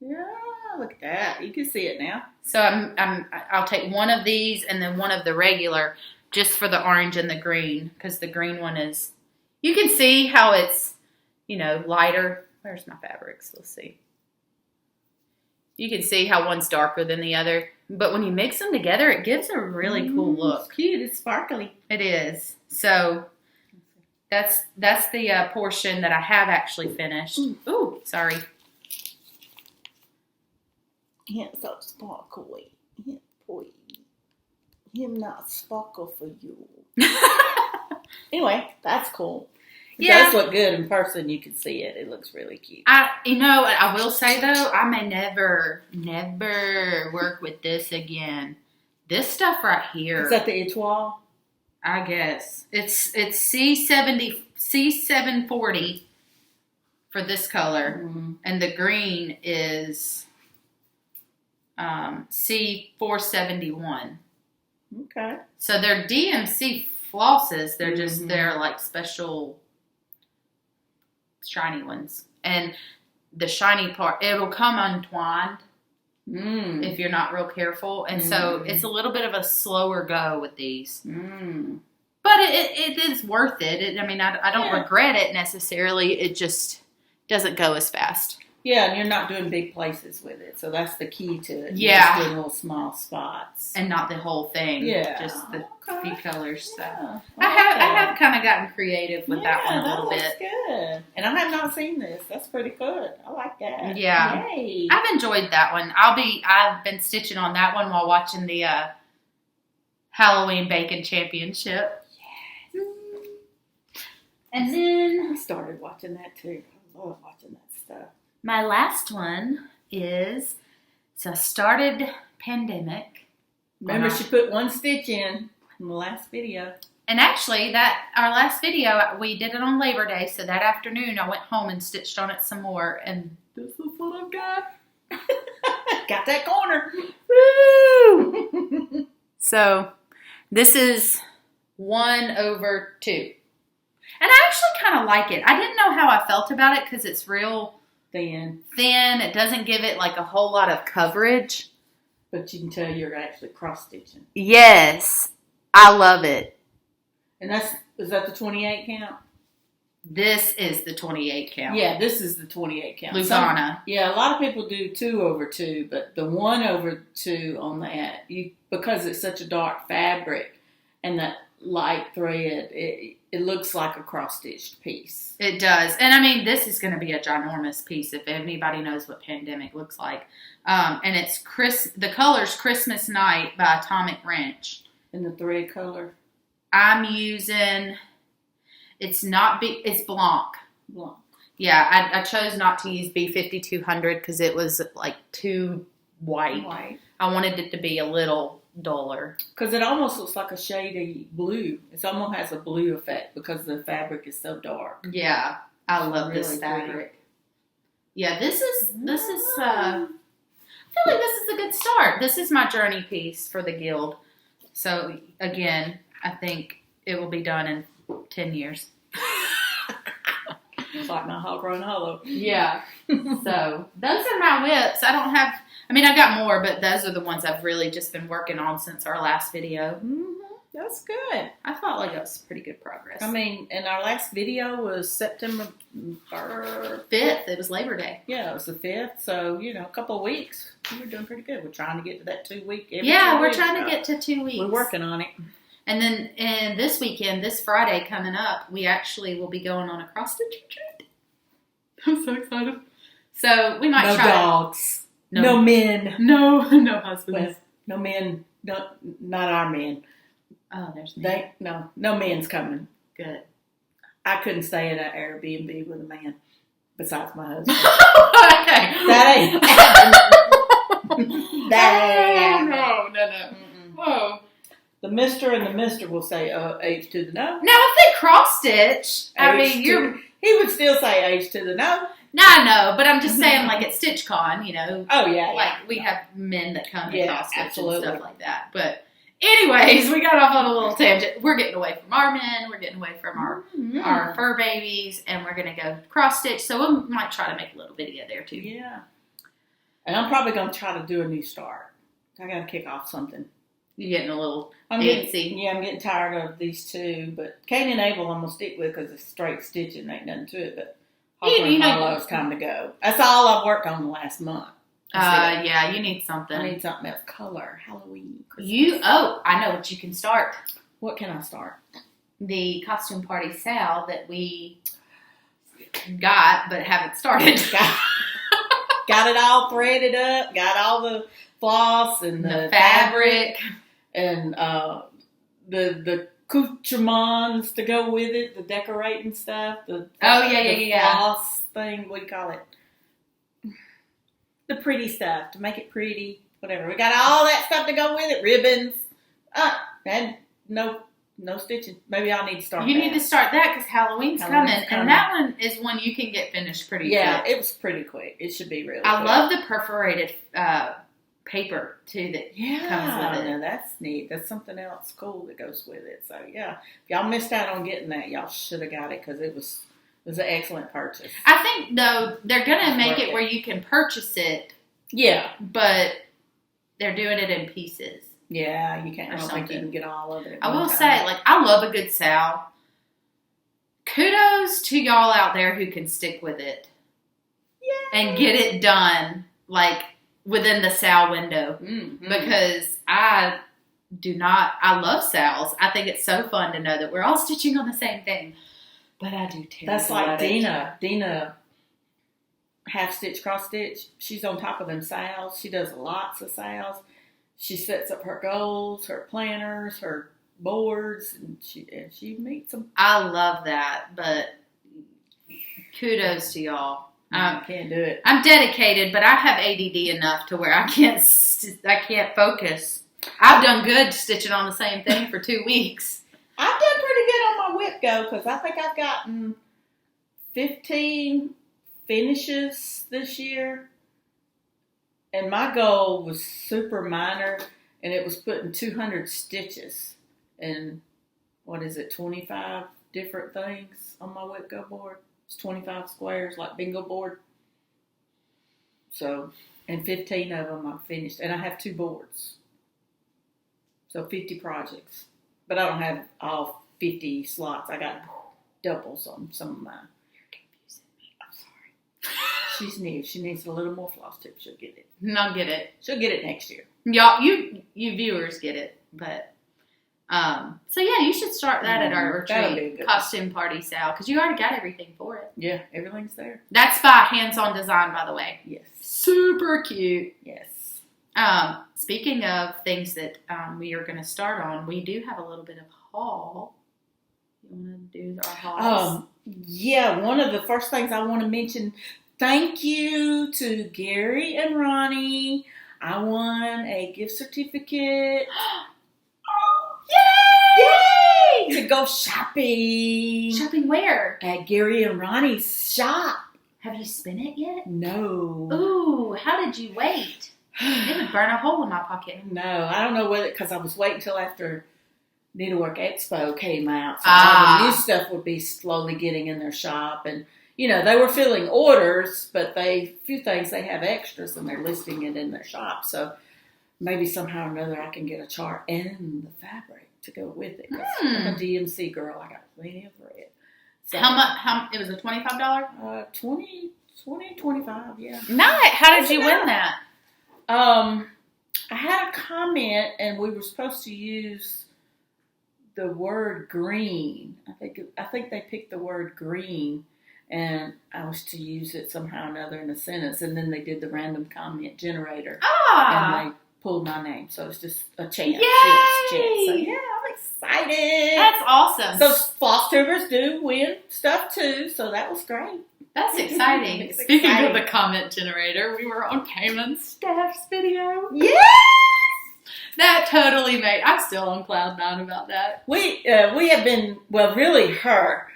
Yeah, look at that. You can see it now. So I'll take one of these and then one of the regular just for the orange and the green, because the green one is, you can see how it's, lighter. Where's my fabrics? Let's see. You can see how one's darker than the other, but when you mix them together, it gives a really cool look. It's cute. It's sparkly. It is. So that's the portion that I have actually finished. Ooh, sorry. Him so sparkly. Him, boy. Him not sparkle for you. Anyway, that's cool. It does look good in person. You can see it. It looks really cute. I will say though, I may never work with this again. This stuff right here. Is that the Etoile? I guess it's C740 for this color, and the green is C471. Okay. So they're DMC flosses. They're just they're like special shiny ones, and the shiny part, it'll come untwined if you're not real careful, and so it's a little bit of a slower go with these, but it is worth it. I don't regret it necessarily. It just doesn't go as fast. Yeah, and you're not doing big places with it, so that's the key to it. Yeah. You're just doing little small spots. And not the whole thing. Yeah. Just the few colors. So. Yeah. I have kind of gotten creative with that one a little bit. That's good. And I have not seen this. That's pretty good. I like that. Yeah. Yay. I've enjoyed that one. I've been stitching on that one while watching the Halloween Bacon Championship. Yes. And then I started watching that too. I love watching that stuff. my last one is, so I started pandemic. Remember, she put one stitch in the last video. And actually, our last video, we did it on Labor Day, so that afternoon I went home and stitched on it some more, and this is what I've got. Got that corner. Woo! So, this is 1/2. And I actually kind of like it. I didn't know how I felt about it because it's real Thin. It doesn't give it like a whole lot of coverage. But you can tell you're actually cross-stitching. Yes. I love it. And that's is that the 28 count? This is the 28 count. Yeah, this is the 28 count. Lugana. Yeah, a lot of people do 2/2, but the 1/2 on that, because it's such a dark fabric and that light thread, it looks like a cross-stitched piece. It does. And I mean, this is going to be a ginormous piece if anybody knows what Pandemic looks like. And it's the color's Christmas Night by Atomic Wrench. And the thread color? I'm using, it's Blanc. Blanc. Yeah, I chose not to use B5200 because it was like too white. I wanted it to be a little duller. Because it almost looks like a shady blue. It almost has a blue effect because the fabric is so dark. Yeah, I love really this fabric. Pretty. Yeah, this is I feel like this is a good start. This is my journey piece for the guild. So again, I think it will be done in 10 years. It's like my hog run hollow. Yeah. So those are my whips. I got more, but those are the ones I've really just been working on since our last video. Mm-hmm. That's good. I felt like that was pretty good progress. I mean, and our last video was September 5th. It was Labor Day. Yeah, it was the 5th. So, a couple of weeks. We're doing pretty good. We're trying to get to that 2 week. We're trying to get to 2 weeks. We're working on it. And then this weekend, this Friday coming up, we actually will be going on a cross-stitch retreat. I'm so excited. So we might try. No dogs. No men. No husbands. No men. Not our men. Oh, there's men. No men's coming. Good. I couldn't stay in an Airbnb with a man besides my husband. Okay. That ain't happening. No. Mm-mm. Whoa. The mister and the mister will say H to the no. Now, if they cross stitch, he would still say H to the no. No, I know, but I'm just saying, like at StitchCon, Oh yeah. Like we have men that come and cross stitch absolutely. and stuff like that. But anyways, we got off on a little tangent. We're getting away from our men. We're getting away from our fur babies, and we're gonna go cross stitch. So we might try to make a little video there too. Yeah. And I'm probably gonna try to do a new start. I gotta kick off something. You're getting a little antsy. I'm getting tired of these two, but Kane and Abel I'm gonna stick with because it's straight stitching. Ain't nothing to it, but it's time to go. That's all I've worked on the last month. Yeah, you need something. I need something else. Color, Halloween, Christmas. I know what you can start. What can I start? The costume party Sal that we got but haven't started. Got it all threaded up. Got all the floss and the fabric and the accoutrements to go with it, the decorating stuff. The floss thing. What do you call it? The pretty stuff to make it pretty. Whatever. We got all that stuff to go with it. Ribbons. And no stitching. Maybe I'll need to start. You need to start that because Halloween's coming, and that one is one you can get finished pretty quick. Yeah, it was pretty quick. It should be really. I love the perforated paper too that comes with it. Yeah, that's neat. That's something else cool that goes with it. So yeah, if y'all missed out on getting that, y'all should have got it because it was an excellent purchase. I think though they're gonna make it where you can purchase it. Yeah, but they're doing it in pieces. Yeah, you can't. I don't think you can get all of it. I will say, I love a good Sal. Kudos to y'all out there who can stick with it. Yay. And get it done, within the Sal window. Mm-hmm. Because I love Sals. I think it's so fun to know that we're all stitching on the same thing. But I do too. That's like Dina. Dina, half stitch, cross stitch. She's on top of them Sals. She does lots of Sals. She sets up her goals, her planners, her boards, and she meets them. I love that, but kudos to y'all. I can't do it. I'm dedicated, but I have ADD enough to where I can't focus. I've done good stitching on the same thing for 2 weeks. I've done pretty good on my whip go because I think I've gotten 15 finishes this year. And my goal was super minor, and it was putting 200 stitches and 25 different things on my whip go board. It's 25 squares like bingo board. So, and 15 of them I finished, and I have 2 boards. So 50 projects, but I don't have all 50 slots. I got doubles on some of mine. I'm sorry. She's new. She needs a little more FlossTube. She'll get it. I'll get it. She'll get it next year. Y'all, you viewers get it, but so yeah, you should start that at our retreat costume party, Sal, because you already got everything for it. Yeah, everything's there. That's by Hands On Design, by the way. Yes. Super cute. Yes. Speaking of things that we are going to start on, we do have a little bit of haul. You want to do our hauls? Yeah, one of the first things I want to mention, thank you to Gary and Ronnie. I won a gift certificate. Yay! To go shopping. Shopping where? At Gary and Ronnie's shop. Have you spent it yet? No. Ooh, how did you wait? It would burn a hole in my pocket. No, I don't know whether, because I was waiting until after Needlework Expo came out. So all the new stuff would be slowly getting in their shop. And, you know, they were filling orders, but few things they have extras and they're listing it in their shop. So maybe somehow or another I can get a chart and the fabric to go with it. I'm a DMC girl. I got plenty of thread. So, how much? It was a $25? 25, yeah. Nice. How did you win that? I had a comment, and we were supposed to use the word green. I think they picked the word green, and I was to use it somehow or another in a sentence, and then they did the random comment generator, and they pulled my name, so it's just a chance. Yay! Yes, chance. So yeah, I'm excited. That's awesome. So FlossTubers do win stuff too, so that was great. That's exciting. Speaking of the comment generator, we were on Pam Steph's video. Yes! That totally made. I'm still on cloud nine about that. We have been, well, really her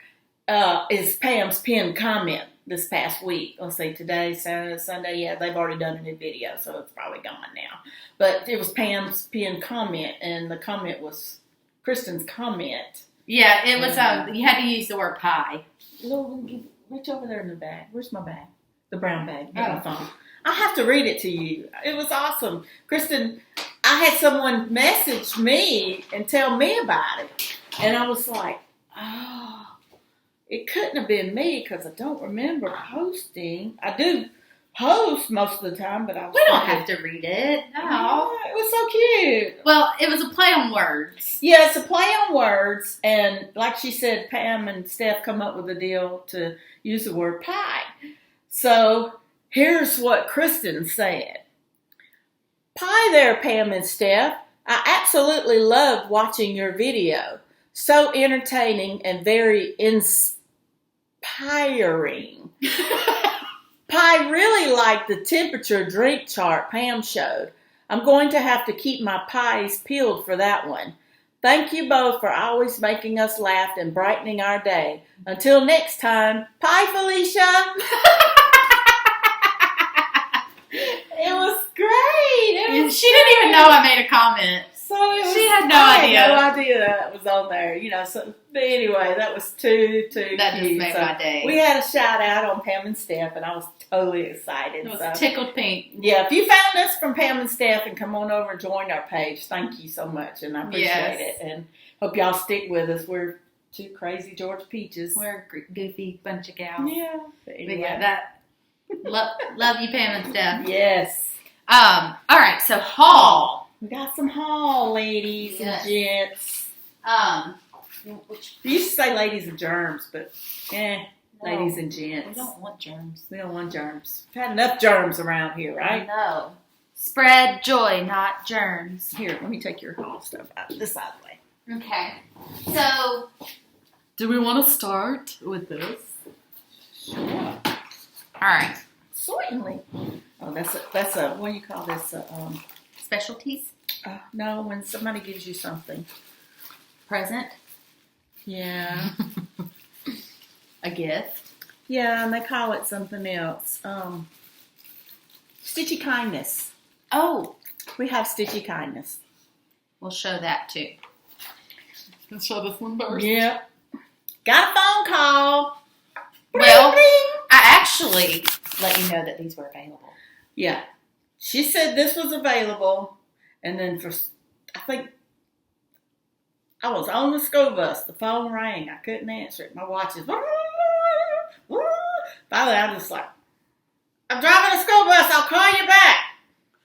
is Pam's pinned comment this past week. Let's see, today, Sunday, yeah, they've already done a new video, so it's probably gone now. But it was Pam's pinned comment, and the comment was Kristin's comment. Yeah, it was, you had to use the word pie. Reach over there in the bag. Where's my bag? The brown bag. My phone. I have to read it to you. It was awesome. Kristin, I had someone message me and tell me about it. And I was like, oh, it couldn't have been me because I don't remember posting. I do post most of the time, but I was We don't have to read it. No. Yeah, it was so cute. Well, it was a play on words. Yeah, it's a play on words. And like she said, Pam and Steph come up with a deal to use the word pie. So here's what Kristin said. Pie there, Pam and Steph. I absolutely loved watching your video. So entertaining and very inspiring. Pie really liked the temperature drink chart Pam showed. I'm going to have to keep my pies peeled for that one. Thank you both for always making us laugh and brightening our day. Until next time, pie, Felicia. It was great. She didn't even know I made a comment. So she had no idea. I had no idea that was on there. You know. So, but anyway, that was too that cute. Just made so my day. We had a shout out on Pam and Steph, and I was totally excited. It was tickled pink. Yeah, if you found us from Pam and Steph and come on over and join our page, thank you so much, and I appreciate it. And hope y'all stick with us. We're two crazy George Peaches. We're a goofy bunch of gals. Yeah. But anyway. But yeah, that love you, Pam and Steph. Yes. All right, so haul. We got some haul, ladies and gents. We used to say ladies and germs, but ladies and gents. We don't want germs. We don't want germs. We've had enough germs around here, right? No. Spread joy, not germs. Here, let me take your haul stuff out this side of the way. Okay. So, do we want to start with this? Sure. All right. Certainly. Oh, that's a what do you call this? Specialties? No, when somebody gives you something. Present? Yeah. A gift? Yeah, and they call it something else. Stitchy kindness. Oh. We have stitchy kindness. We'll show that too. Let's show this one first. Yep. Got a phone call. Well, I actually let you know that these were available. Yeah. She said this was available, and then I think I was on the school bus. The phone rang. I couldn't answer it. My watch is. Finally, I was like, I'm driving a school bus. I'll call you back.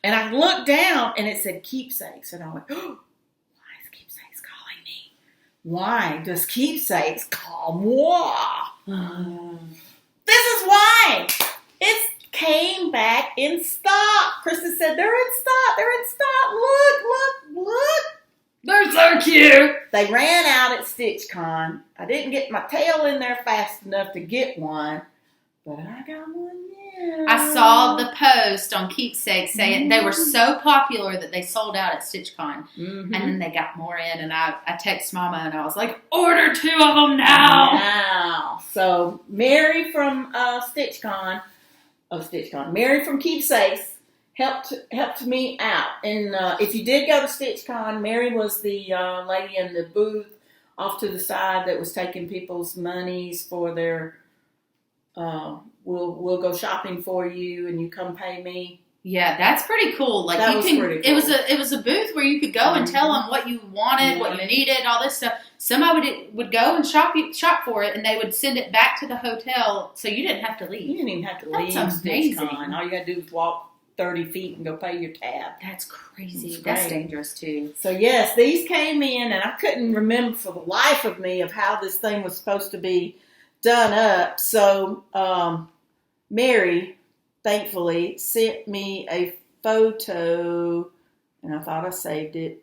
And I looked down, and it said Keepsakes. And I went, oh, why is Keepsakes calling me? Why does Keepsakes call moi? This is why. It came back in stock. Kristen said, they're in stock. They're in stock. Look. They're so cute. They ran out at StitchCon. I didn't get my tail in there fast enough to get one, but I got one now. I saw the post on Keepsakes saying they were so popular that they sold out at StitchCon. And then they got more in, and I texted Mama, and I was like, order 2 of them now. So Mary from Mary from Keepsakes helped me out. And if you did go to StitchCon, Mary was the lady in the booth off to the side that was taking people's monies for their we'll go shopping for you and you come pay me. Yeah, that's pretty cool. Like that was pretty cool. It was a booth where you could go and tell them what you wanted, what you needed, all this stuff. Somebody would go and shop for it, and they would send it back to the hotel, so you didn't have to leave. You didn't even have to leave StitchCon. All you got to do is walk 30 feet and go pay your tab. That's crazy. That's dangerous too. So yes, these came in, and I couldn't remember for the life of me of how this thing was supposed to be done up. So Mary, thankfully, sent me a photo, and I thought I saved it.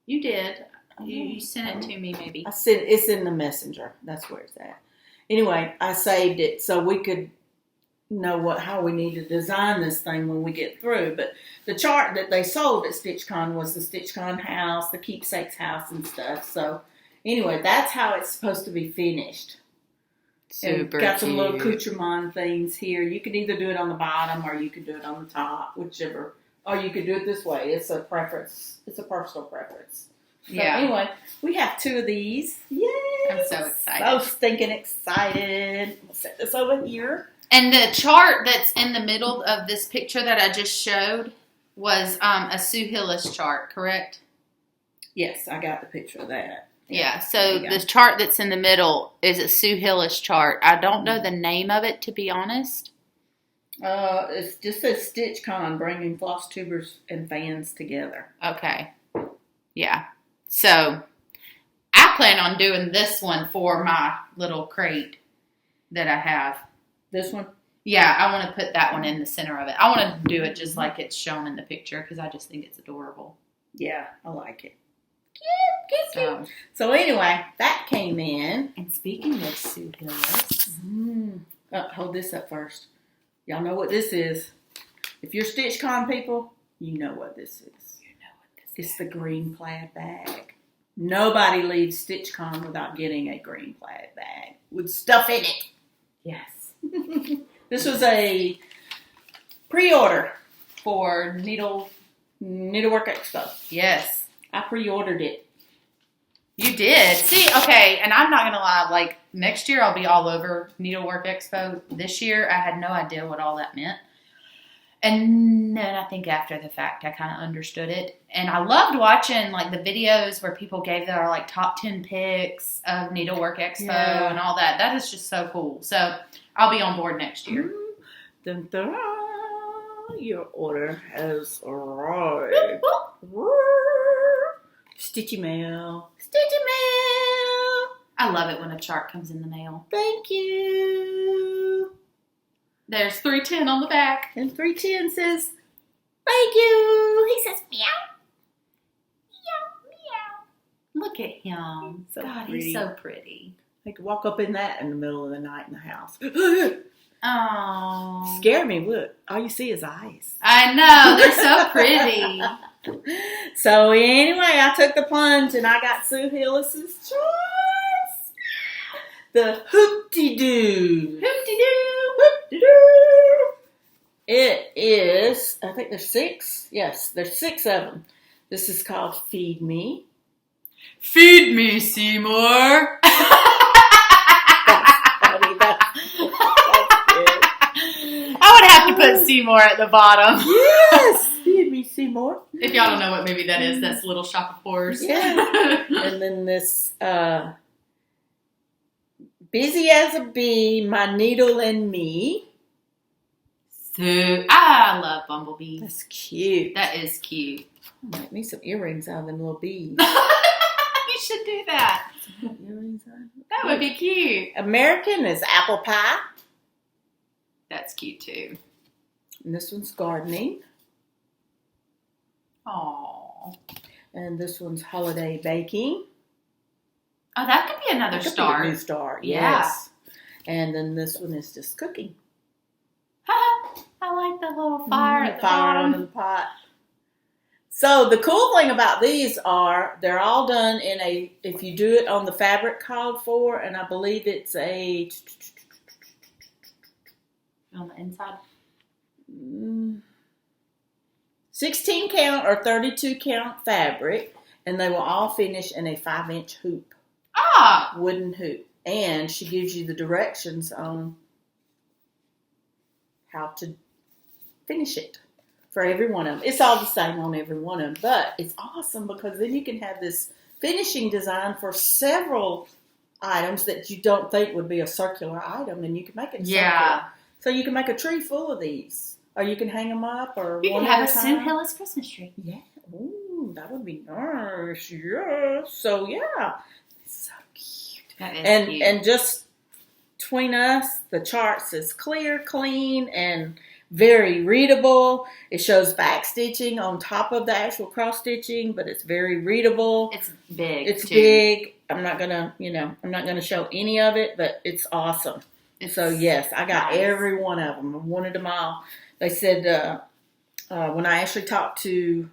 You did. You sent it to me, maybe. It's in the messenger. That's where it's at. Anyway, I saved it so we could know how we need to design this thing when we get through. But the chart that they sold at StitchCon was the StitchCon house, the Keepsakes house and stuff. So anyway, that's how it's supposed to be finished. Super got some little accoutrement things here. You can either do it on the bottom or you can do it on the top, whichever. Or you could do it this way. It's a preference. It's a personal preference. So anyway, we have 2 of these. Yay! I'm so excited. So stinking excited. We'll set this over here. And the chart that's in the middle of this picture that I just showed was a Sue Hillis chart, correct? Yes, I got the picture of that. Yeah, so the chart that's in the middle is a Sue Hillis chart. I don't know the name of it, to be honest. It just says StitchCon, bringing floss tubers and fans together. Okay. Yeah. So I plan on doing this one for my little crate that I have. This one? Yeah, I want to put that one in the center of it. I want to do it just like it's shown in the picture because I just think it's adorable. Yeah, I like it. Cute. So anyway, that came in. And speaking of Sue Hillis. Hold this up first. Y'all know what this is. If you're StitchCon people, you know what this is. It's the green plaid bag. Nobody leaves StitchCon without getting a green plaid bag with stuff in it. Yes. This was a pre-order for Needlework Expo. Yes. I pre-ordered it. You did. See, okay, and I'm not going to lie, like, next year I'll be all over Needlework Expo. This year, I had no idea what all that meant. And then I think after the fact, I kind of understood it. And I loved watching, like, the videos where people gave their, like, top 10 picks of Needlework Expo and all that. That is just so cool. So, I'll be on board next year. Dun, dun, your order has arrived. Stitchy mail. Stitchy mail. I love it when a chart comes in the mail. Thank you. There's 310 on the back. And 310 says, thank you. He says, meow. Meow, meow. Look at him. So God, pretty. He's so pretty. I could walk up in that in the middle of the night in the house. Oh. Scare me. Look, all you see is eyes. I know. They're so pretty. So anyway, I took the plunge and I got Sue Hillis's choice. The Hoop-de-Doo. Hoop-de-doo. Hoop-de-doo. It is, I think there's 6. Yes, there's 6 of them. This is called Feed Me. Feed me, Seymour. That's good. I would have to put Seymour at the bottom. Yes, Feed Me, Seymour. If y'all don't know what movie that is, that's Little Shop of Horrors. Yeah. And then this Busy as a Bee, My Needle and Me. So, I love Bumblebee. That's cute. That is cute. Make me some earrings out of them little bees. You should do that. That would be cute. American is Apple Pie. That's cute too. And this one's Gardening. Aww. And this one's Holiday Baking. Oh, that could be another star. New star, Yeah. yes. And then this one is just cooking. I like the little fire at the fire bottom. under the pot. So the cool thing about these are they're all done in a, if you do it on the fabric called for, and I believe it's a On the inside. 16 count or 32 count fabric, and they will all finish in a 5-inch hoop. Ah! Wooden hoop. And she gives you the directions on how to finish it for every one of them. It's all the same on every one of them, but it's awesome because then you can have this finishing design for several items that you don't think would be a circular item, and you can make it circular. So you can make a tree full of these, or you can hang them up, or You one can have at a a Sue time. Hillis Christmas tree. Yeah. Ooh, that would be nice. Yeah. So yeah, it's so cute. That is And cute. and just between us, the chart says clear, clean, and very readable. It shows back stitching on top of the actual cross stitching, but it's very readable. It's big. It's too. big. I'm not gonna show any of it, but it's awesome. So yes, I got nice. every one of them. I wanted them all. They said when I actually talked to,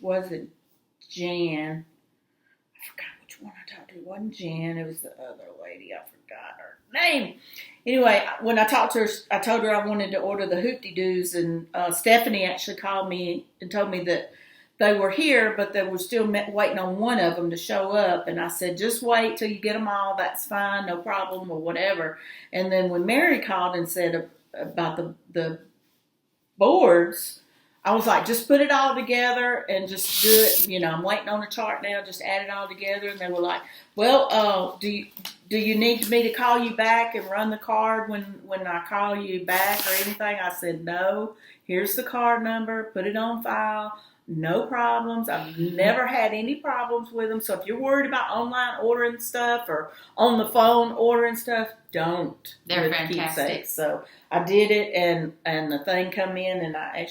was it Jan? I forgot which one I talked to. It wasn't Jan. It was the other lady. I forgot her name. Anyway, when I talked to her, I told her I wanted to order the hoop-de-doos, and Stephanie actually called me and told me that they were here, but they were still waiting on one of them to show up. And I said, just wait till you get them all. That's fine, no problem, or whatever. And then when Mary called and said about the boards, I was like, just put it all together and just do it. I'm waiting on the chart now. Just add it all together. And they were like, well, do you need me to call you back and run the card when I call you back or anything? I said, no. Here's the card number. Put it on file. No problems. I've never had any problems with them. So if you're worried about online ordering stuff or on the phone ordering stuff, don't. They're with fantastic. Keepsakes. So I did it, and the thing come in, and I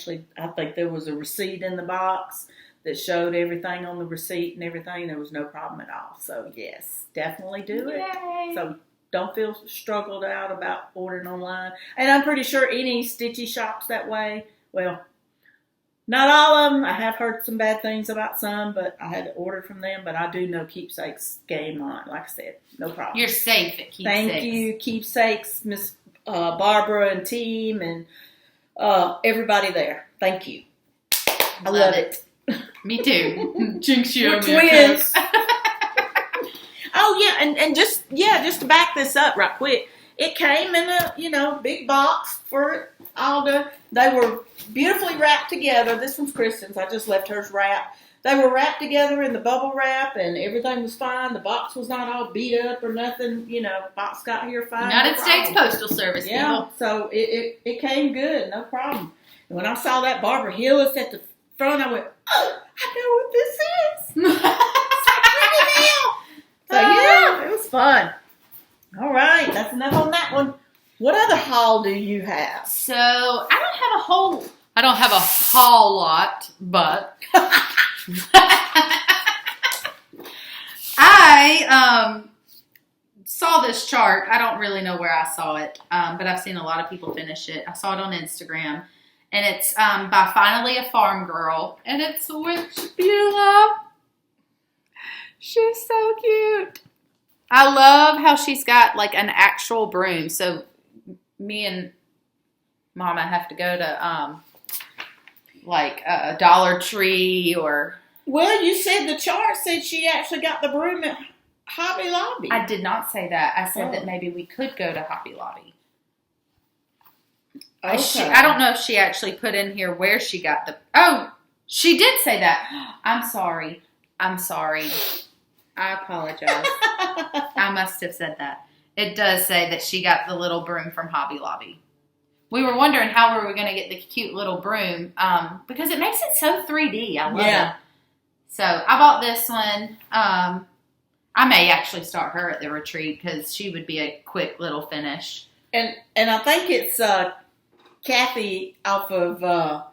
think there was a receipt in the box that showed everything on the receipt and everything. There was no problem at all. So yes, definitely do it. Yay. So don't feel struggled out about ordering online. And I'm pretty sure any stitchy shops that way. Well, not all of them. I have heard some bad things about some, but I had to order from them. But I do know Keepsakes game on. Like I said, no problem. You're safe at Keepsakes. Thank you, Keepsakes, Miss Barbara and team, and everybody there. Thank you. I love it. Me too. Jinx you. We're twins. Oh yeah, and just to back this up right quick, it came in a big box for all they were beautifully wrapped together. This one's Kristin's. I just left hers wrapped. They were wrapped together in the bubble wrap, and everything was fine. The box was not all beat up or nothing. Box got here fine. United States Postal Service. Yeah, people. so it came good, no problem. And when I saw that Barbara Hillis at the front, I went, oh, I know what this is. So yeah, it was fun. All right, that's enough on that one. What other haul do you have? So I don't have a whole lot, but I saw this chart. I don't really know where I saw it, but I've seen a lot of people finish it. I saw it on Instagram, and it's by Finally a Farm Girl, and it's Witch Beulah. She's so cute. I love how she's got like an actual broom. So me and Mama have to go to like a Dollar Tree or. Well, you said the chart said she actually got the broom at Hobby Lobby. I did not say that. I said that maybe we could go to Hobby Lobby. Okay. I don't know if she actually put in here where she got the... Oh, she did say that. I'm sorry. I apologize. I must have said that. It does say that she got the little broom from Hobby Lobby. We were wondering how we were going to get the cute little broom because it makes it so 3D. I love it. So I bought this one. I may actually start her at the retreat because she would be a quick little finish. And I think it's Kathy off of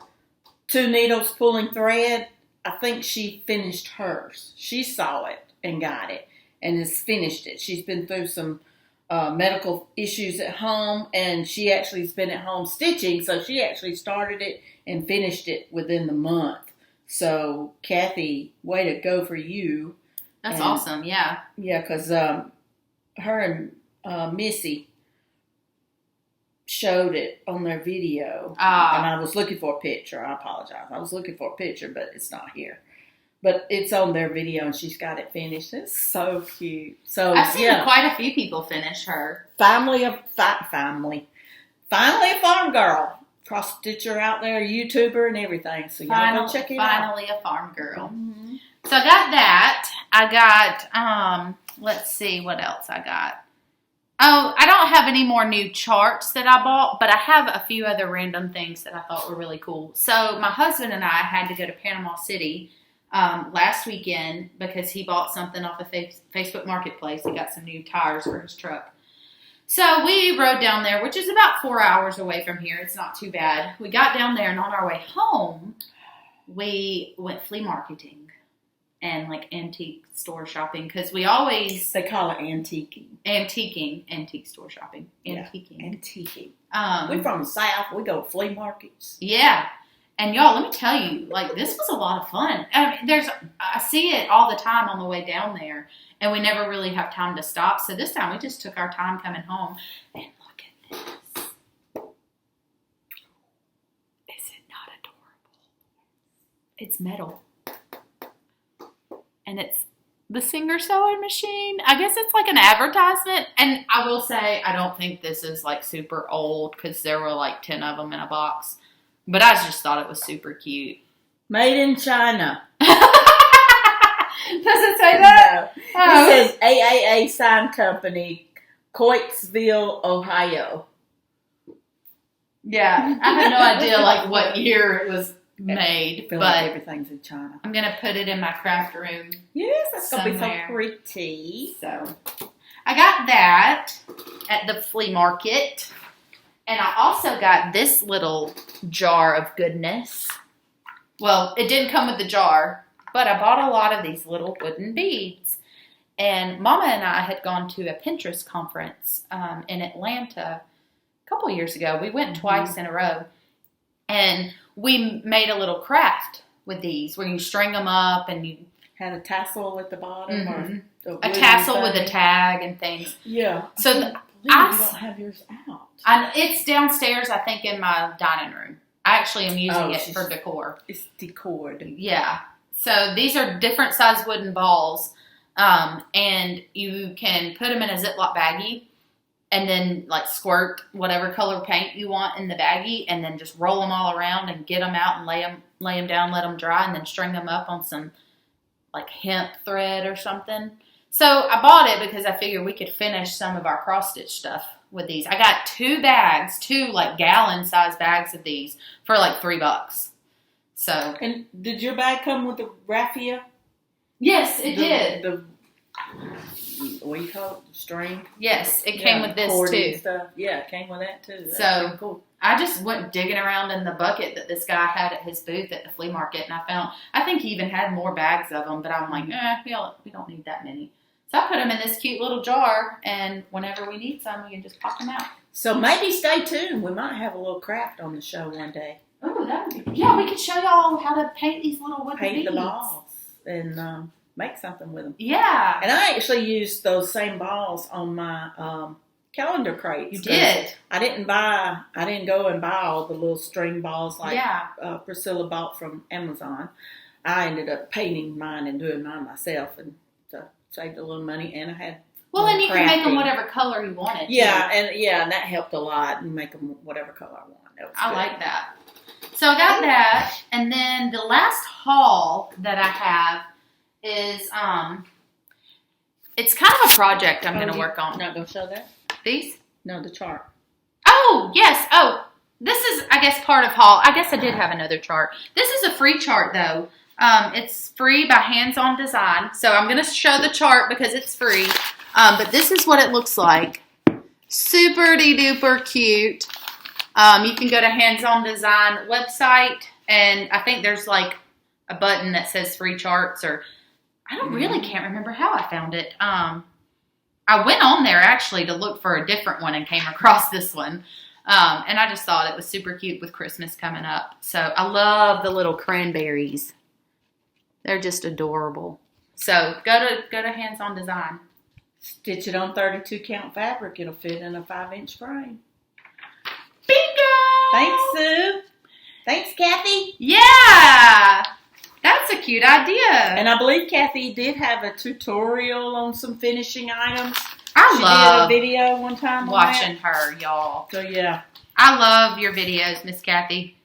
Two Needles Pulling Thread. I think she finished hers. She saw it and got it and has finished it. She's been through some medical issues at home, and she actually has been at home stitching, so she actually started it and finished it within the month. So, Kathy, way to go for you. That's awesome, yeah. Yeah, because her and Missy showed it on their video, and I was looking for a picture. I apologize. I was looking for a picture, but it's not here. But it's on their video, and she's got it finished. It's so cute. So I've seen quite a few people finish her. Finally a farm girl. Cross stitcher out there, YouTuber and everything. So y'all go check it out. Finally a farm girl. Mm-hmm. So I got that. I got, let's see what else I got. Oh, I don't have any more new charts that I bought, but I have a few other random things that I thought were really cool. So my husband and I had to go to Panama City last weekend because he bought something off of Facebook Marketplace. He got some new tires for his truck. So we rode down there, which is about 4 hours away from here. It's not too bad. We got down there, and on our way home, we went flea marketing and like antique store shopping because we always... They call it antiquing. Antique store shopping. Antiquing. We're from the South. We go to flea markets. Yeah. And y'all, let me tell you, like, this was a lot of fun. I mean, I see it all the time on the way down there, and we never really have time to stop. So this time we just took our time coming home. And look at this. Is it not adorable? It's metal. And it's the Singer sewing machine. I guess it's like an advertisement. And I will say, I don't think this is like super old because there were like 10 of them in a box. But I just thought it was super cute. Made in China. Does it say that? No. Oh. It says AAA Sign Company, Coatesville, Ohio. Yeah, I have no idea like what year it was made, but like everything's in China. I'm gonna put it in my craft room. Yes, that's gonna be so pretty. So I got that at the flea market. And I also got this little jar of goodness. Well, it didn't come with the jar, but I bought a lot of these little wooden beads. And Mama and I had gone to a Pinterest conference in Atlanta a couple years ago. We went twice in a row. And we made a little craft with these where you string them up and you... Had a tassel at the bottom? Mm-hmm. Or a tassel with a tag and things. Yeah. So you don't have yours out. It's downstairs, I think, in my dining room. I actually am using it for decor. It's decored. Yeah. So these are different size wooden balls, and you can put them in a Ziploc baggie, and then like squirt whatever color paint you want in the baggie, and then just roll them all around and get them out and lay them down, let them dry, and then string them up on some like hemp thread or something. So I bought it because I figured we could finish some of our cross stitch stuff with these. I got two like gallon size bags of these for like $3. So. And did your bag come with the raffia? Yes, it did. What do you call it? The string? Yes, it came with this too. Stuff. Yeah, it came with that too. That's cool. I just went digging around in the bucket that this guy had at his booth at the flea market, and I think he even had more bags of them, but I'm like, we don't need that many. So I put them in this cute little jar, and whenever we need some, we can just pop them out. So maybe stay tuned. We might have a little craft on the show one day. Oh, that would be... Yeah, we could show y'all how to paint these little wooden beads. Paint the balls and make something with them. Yeah. And I actually used those same balls on my calendar crates. You did. I didn't go and buy all the little string balls like Priscilla bought from Amazon. I ended up painting mine and doing mine myself, and so saved a little money, and I had Well, and you can make them crafty. whatever color you wanted. Yeah, too. and that helped a lot, and make them whatever color I want. That was I good. like that. So I got that, and then the last haul that I have is it's kind of a project I'm going to work on. Not going to show that? These? No, the chart. Oh, yes. Oh, this is, I guess, part of haul. I guess I did have another chart. This is a free chart, though. It's free by Hands On Design. So I'm going to show the chart because it's free. But this is what it looks like. Super-de-duper cute. You can go to Hands On Design website, and I think there's like a button that says free charts, or I don't really can't remember how I found it. I went on there actually to look for a different one and came across this one. And I just thought it was super cute with Christmas coming up. So I love the little cranberries. They're just adorable. So go to Hands On Design. Stitch it on 32 count fabric. It'll fit in a 5-inch frame. Bingo! Thanks, Sue. Thanks, Kathy. Yeah! That's a cute idea. And I believe Kathy did have a tutorial on some finishing items. I love did a video one time watching her, y'all. So, yeah. I love your videos, Miss Kathy.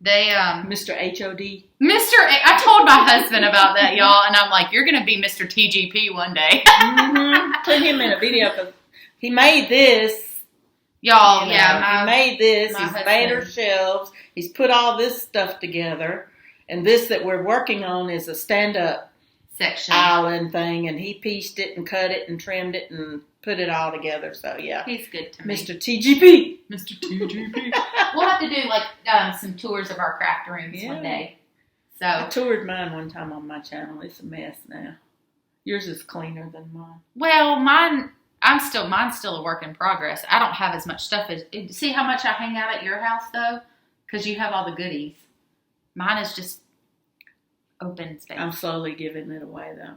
They, Mr. HOD. I told my husband about that, y'all, and I'm like, you're going to be Mr. TGP one day. Put him in a video because he made this. Y'all, he made this. He's husband. made her shelves. He's put all this stuff together. And this that we're working on is a stand-up section island thing. And he pieced it and cut it and trimmed it and put it all together. So, yeah. He's good to me. Mr. TGP. Mr. TGP. We'll have to do, like, some tours of our craft rooms one day. So I toured mine one time on my channel. It's a mess now. Yours is cleaner than mine. Well, mine's still a work in progress. I don't have as much stuff as, see how much I hang out at your house, though? Because you have all the goodies. Mine is just open space. I'm slowly giving it away, though.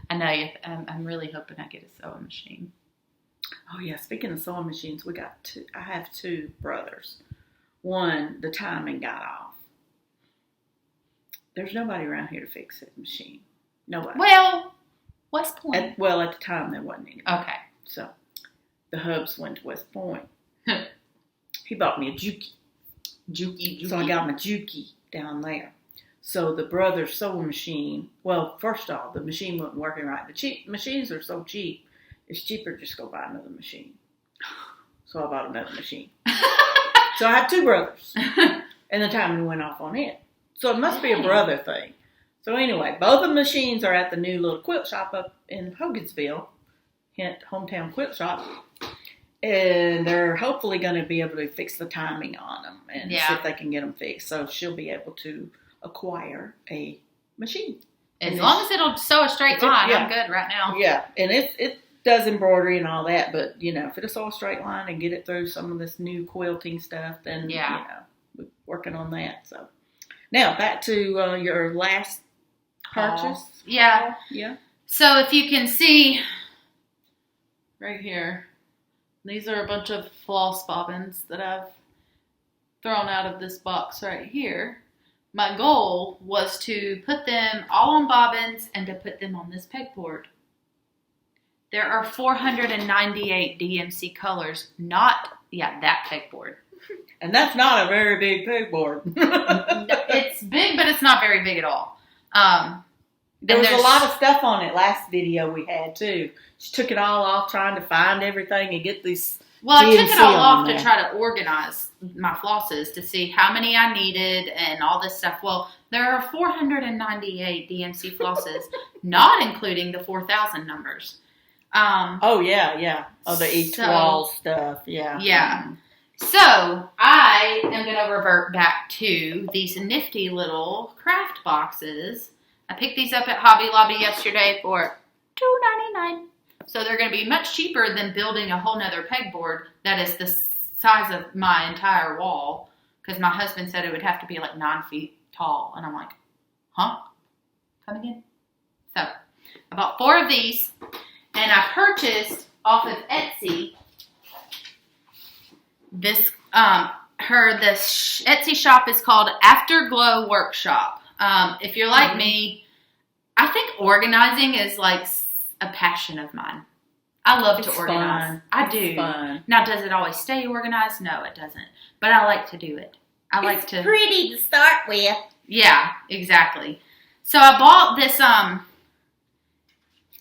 I know. I'm really hoping I get a sewing machine. Oh, yeah. Speaking of sewing machines, I have 2 brothers. One, the timing got off. There's nobody around here to fix that machine. Nobody. Well, West Point. At the time, there wasn't any. Okay. So, the hubs went to West Point. He bought me a Juki. Juki. So I got my Juki down there. So the brother's sewing machine, well, first off, the machine wasn't working right. The machines are so cheap, it's cheaper to just go buy another machine. So I bought another machine. So I have 2 brothers. And the timing went off on it. So it must be a brother thing. So anyway, both of the machines are at the new little quilt shop up in Hogansville, hint, hometown quilt shop. And they're hopefully going to be able to fix the timing on them and see if they can get them fixed. So she'll be able to acquire a machine. As long as it'll sew a straight line, I'm good right now. Yeah, and it does embroidery and all that, but, if it'll sew a straight line and get it through some of this new quilting stuff, then, we're working on that. So now, back to your last purchase. Yeah. Yeah. So if you can see right here, these are a bunch of floss bobbins that I've thrown out of this box right here. My goal was to put them all on bobbins and to put them on this pegboard. There are 498 DMC colors, that pegboard. And that's not a very big pegboard. It's big, but it's not very big at all. There was a lot of stuff on it last video we had, too. She took it all off trying to find everything and get these. Well, I took it all off to try to organize my flosses to see how many I needed and all this stuff. Well, there are 498 DMC flosses, not including the 4,000 numbers. The each wall stuff, yeah. Yeah. So, I am going to revert back to these nifty little craft boxes. I picked these up at Hobby Lobby yesterday for $2.99. So they're going to be much cheaper than building a whole nother pegboard that is the size of my entire wall. Because my husband said it would have to be like 9 feet tall. And I'm like, huh? Come again? So I bought 4 of these. And I purchased off of Etsy this, Etsy shop is called Afterglow Workshop. If you're like me, I I think organizing is like a passion of mine. I love to organize. Fun. I do. Fun. Now, does it always stay organized? No, it doesn't. But I like to do it. It's pretty to start with. Yeah, exactly. So I bought this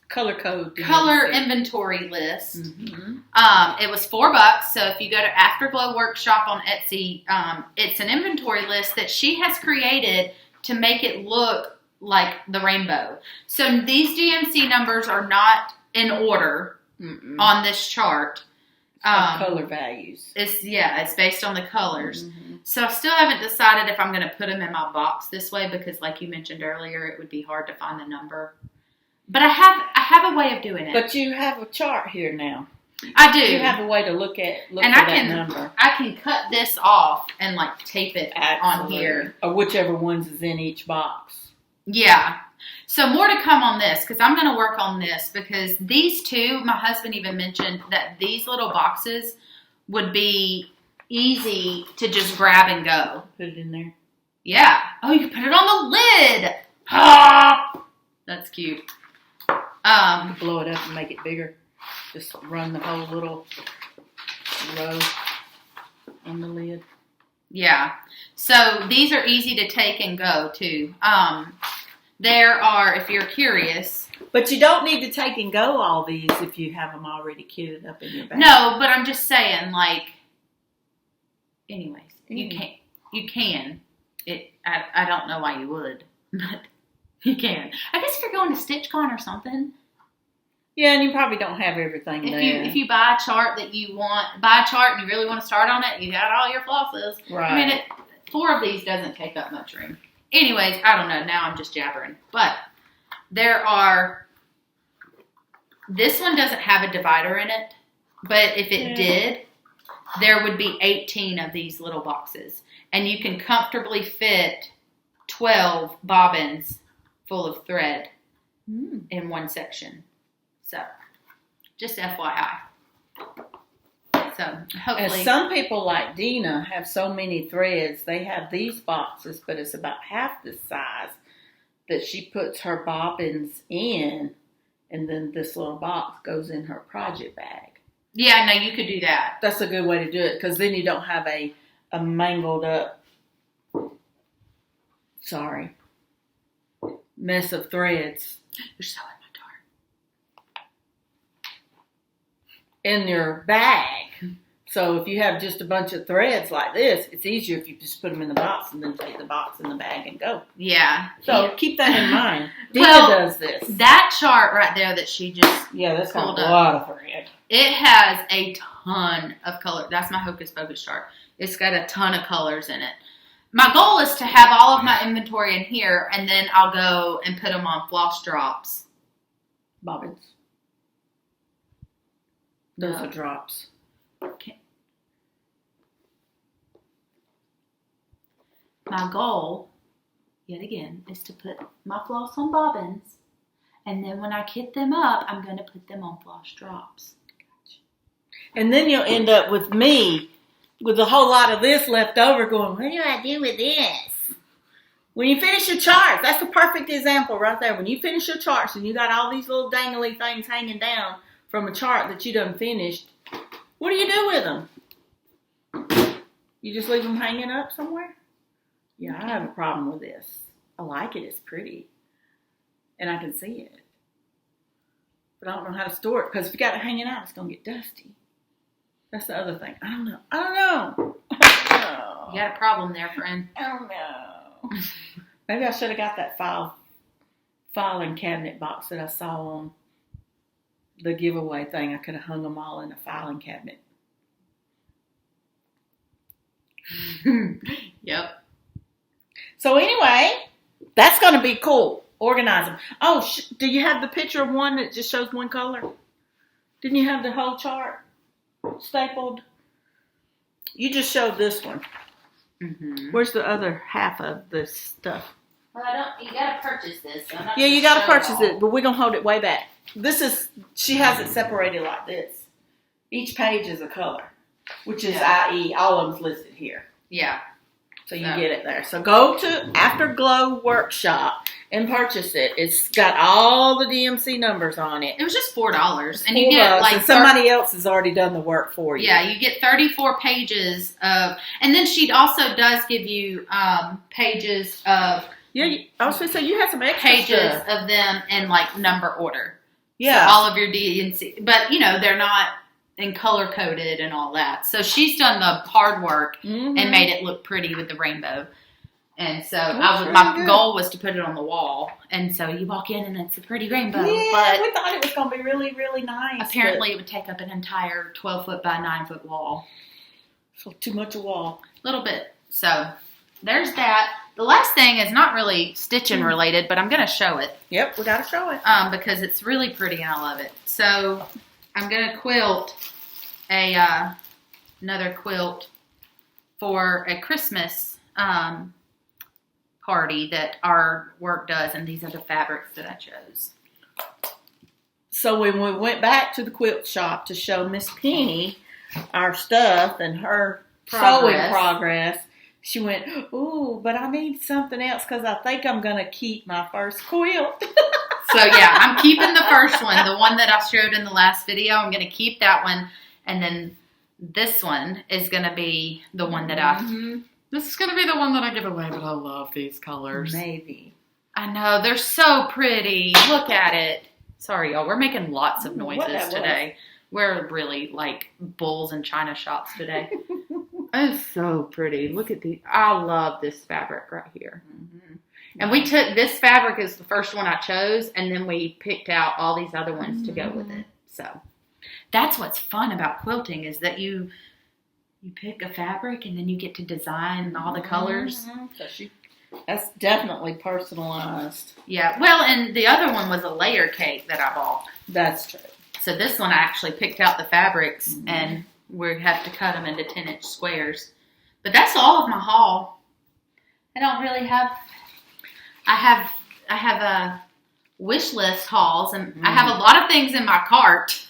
color code. Color inventory list. Mm-hmm. It was $4. So if you go to Afterglow Workshop on Etsy, it's an inventory list that she has created to make it look like the rainbow. So these DMC numbers are not in order on this chart. Color values. It's based on the colors. Mm-hmm. So I still haven't decided if I'm going to put them in my box this way because, like you mentioned earlier, it would be hard to find the number. But I have a way of doing it. But you have a chart here now. I do. You have a way to look for that number. I can cut this off and like tape it on here, or whichever ones is in each box. Yeah. So more to come on this because I'm going to work on this because these two, my husband even mentioned that these little boxes would be easy to just grab and go. Put it in there. Yeah. Oh, you can put it on the lid. Ah! That's cute. Blow it up and make it bigger. Just run the whole little row on the lid. Yeah. So these are easy to take and go too. There are, if you're curious. But you don't need to take and go all these if you have them already kitted up in your bag. No, but I'm just saying, like, anyways, you can. I don't know why you would, but you can. I guess if you're going to StitchCon or something. Yeah, and you probably don't have everything there. If you buy a chart and you really want to start on it, you got all your flosses. Right. I mean, 4 of these doesn't take up much room. Anyways, I don't know. Now I'm just jabbering. But this one doesn't have a divider in it. But if it did, there would be 18 of these little boxes. And you can comfortably fit 12 bobbins full of thread in one section. So, just FYI. So, hopefully. And some people like Dina have so many threads. They have these boxes, but it's about half the size that she puts her bobbins in, and then this little box goes in her project bag. Yeah, no, you could do that. That's a good way to do it, because then you don't have a mangled up, mess of threads. You're so in my dark. In your bag. So if you have just a bunch of threads like this, it's easier if you just put them in the box and then take the box in the bag and go. Yeah. So keep that in mind. Dina does this. That chart right there that she just that's got a lot of thread. It has a ton of color. That's my Hocus Pocus chart. It's got a ton of colors in it. My goal is to have all of my inventory in here, and then I'll go and put them on floss drops. Bobbins. Those are drops. Okay. My goal, yet again, is to put my floss on bobbins, and then when I kit them up, I'm going to put them on floss drops. And then you'll end up with me with a whole lot of this left over going, what do I do with this? When you finish your charts, that's a perfect example right there. When you finish your charts and you got all these little dangly things hanging down from a chart that you done finished, what do you do with them? You just leave them hanging up somewhere? Yeah, I have a problem with this. I like it. It's pretty. And I can see it. But I don't know how to store it. Because if you got it hanging out, it's going to get dusty. That's the other thing. I don't know. You got a problem there, friend. I don't know. Maybe I should have got that filing cabinet box that I saw on the giveaway thing. I could have hung them all in a filing cabinet. Yep. So anyway, that's going to be cool. Organize them. Oh, do you have the picture of one that just shows one color? Didn't you have the whole chart stapled? You just showed this one. Mm-hmm. Where's the other half of this stuff? Well, you got to purchase this. So you got to purchase it, but we're going to hold it way back. She has it separated like this. Each page is a color, which is i.e. all of them's listed here. Yeah. So you get it there. So go to Afterglow Workshop and purchase it. It's got all the DMC numbers on it. It was just $4, and you get like and somebody else has already done the work for you. Yeah, you get 34 pages of, and then she also does give you pages of. Yeah, I was going to say you had some extra pages stuff of them in like number order. Yeah, so all of your DNC, but they're not in color coded and all that. So she's done the hard work and made it look pretty with the rainbow. And so my goal was to put it on the wall. And so you walk in and it's a pretty rainbow. Yeah, but we thought it was going to be really, really nice. Apparently it would take up an entire 12-foot by 9-foot wall. So too much a wall. A little bit. So there's that. The last thing is not really stitching related, but I'm going to show it. Yep, we got to show it. Because it's really pretty and I love it. So I'm going to quilt another quilt for a Christmas party that our work does, and these are the fabrics that I chose. So when we went back to the quilt shop to show Miss Penny our stuff and her sewing progress, she went, "Ooh, but I need something else because I think I'm going to keep my first quilt." So yeah, I'm keeping the first one, the one that I showed in the last video. I'm going to keep that one, and then this one is going to be the one that This is going to be the one that I give away, but I love these colors. Maybe. I know, they're so pretty. Look at it. Sorry, y'all. We're making lots of noises today. We're really like bulls in china shops today. It's so pretty. Look at these. I love this fabric right here. And we took this fabric as the first one I chose, and then we picked out all these other ones to go with it. So that's what's fun about quilting is that you pick a fabric and then you get to design all the colors. So that's definitely personalized. Yeah. Well, and the other one was a layer cake that I bought. That's true. So this one I actually picked out the fabrics and we have to cut them into 10-inch squares. But that's all of my haul. I don't really have. I have a wish list hauls, and I have a lot of things in my cart.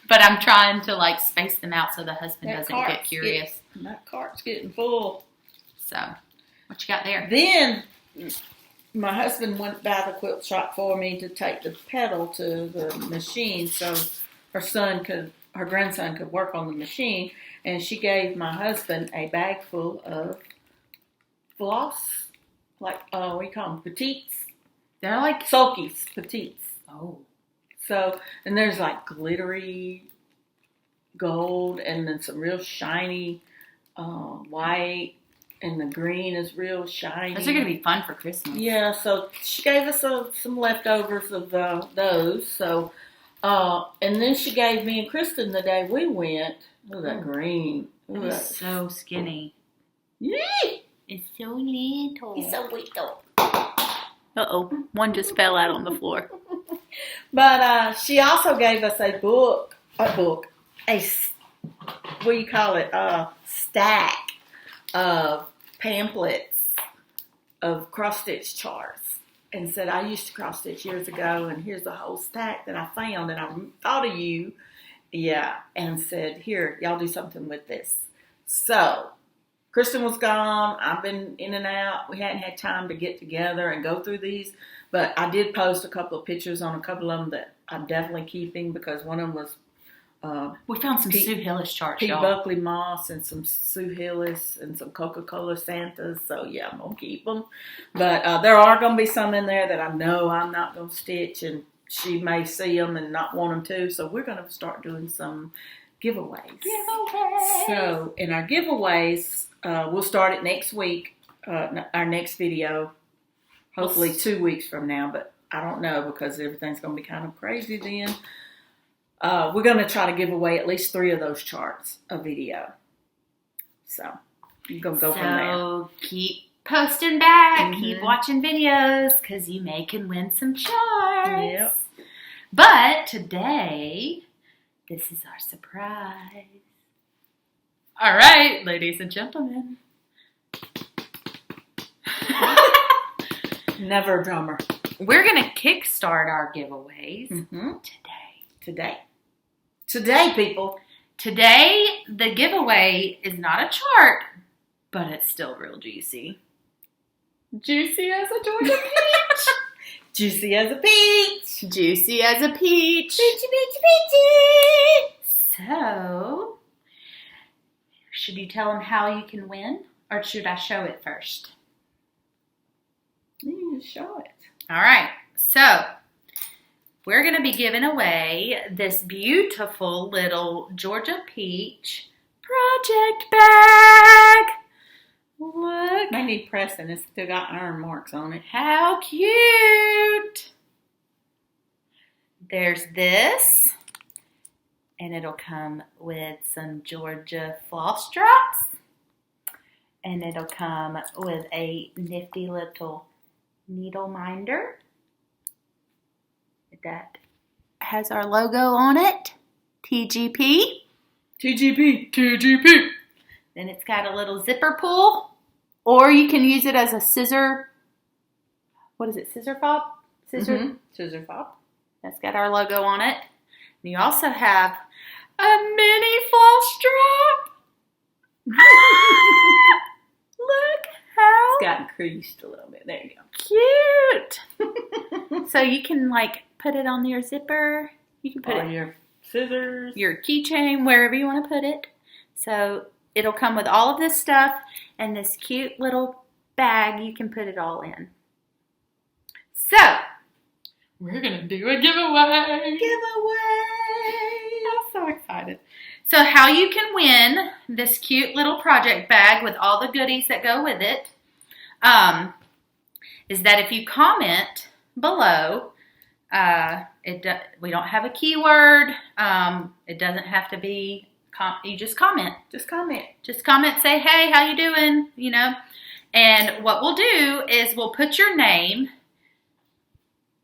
But I'm trying to like space them out so the husband doesn't get curious. That cart's getting full. So, what you got there? Then my husband went by the quilt shop for me to take the pedal to the machine so her grandson could work on the machine. And she gave my husband a bag full of floss, like, what do you call them? Petites? They're like Sulkies, Petites. Oh. So, and there's like glittery gold and then some real shiny white, and the green is real shiny. Those are going to be fun for Christmas. Yeah, so she gave us some leftovers of those. So, and then she gave me and Kristin the day we went. Oh, that green. It's so skinny. Yeah. It's so little. It's so little. Uh-oh. One just fell out on the floor. But she also gave us a what do you call it? Stack of pamphlets of cross-stitch charts. And said, I used to cross-stitch years ago, and here's the whole stack that I found, and I thought of you. Yeah, and said, here, y'all do something with this. So, Kristin was gone. I've been in and out. We hadn't had time to get together and go through these. But I did post a couple of pictures on a couple of them that I'm definitely keeping because one of them was we found some Sue Hillis charts, Pete y'all. Buckley Moss and some Sue Hillis and some Coca-Cola Santas. So, yeah, I'm going to keep them. But there are going to be some in there that I know I'm not going to stitch, and she may see them and not want them to. So we're going to start doing some giveaways. So in our giveaways, we'll start it next week, our next video, hopefully 2 weeks from now, but I don't know because everything's going to be kind of crazy then. We're going to try to give away at least 3 of those charts a video. So you're going to go from there. So keep posting back, keep watching videos, because you may can win some charts. Yep. But today, this is our surprise. All right, ladies and gentlemen. Never a drummer. We're going to kickstart our giveaways Today, people. Today, the giveaway is not a chart, but it's still real juicy. Juicy as a Georgia peach. Juicy as a peach. Juicy as a peach. Peachy, peachy, peachy. So, should you tell them how you can win, or should I show it first? You need to show it. All right. So, we're going to be giving away this beautiful little Georgia peach project bag. Look. I need pressing. It's still got iron marks on it. How cute. There's this. And it'll come with some Georgia floss drops. And it'll come with a nifty little needle minder that has our logo on it. TGP. TGP. TGP. Then it's got a little zipper pull. Or you can use it as a scissor. What is it? Scissor fob? Scissor? Mm-hmm. Scissor fob. That's got our logo on it. And you also have a mini floss drop. Look how It's gotten creased a little bit. There you cute. So you can like put it on your zipper. You can put go. it Your scissors. your keychain, wherever you want to put it. So it'll come with all of this stuff and this cute little bag. You can put it all in. So we're going to do a giveaway. I'm so excited. So how you can win this cute little project bag with all the goodies that go with it is that if you comment below, we don't have a keyword. It doesn't have to be, you just comment. Just comment. Just comment, say, hey, how you doing? You know, and what we'll do is we'll put your name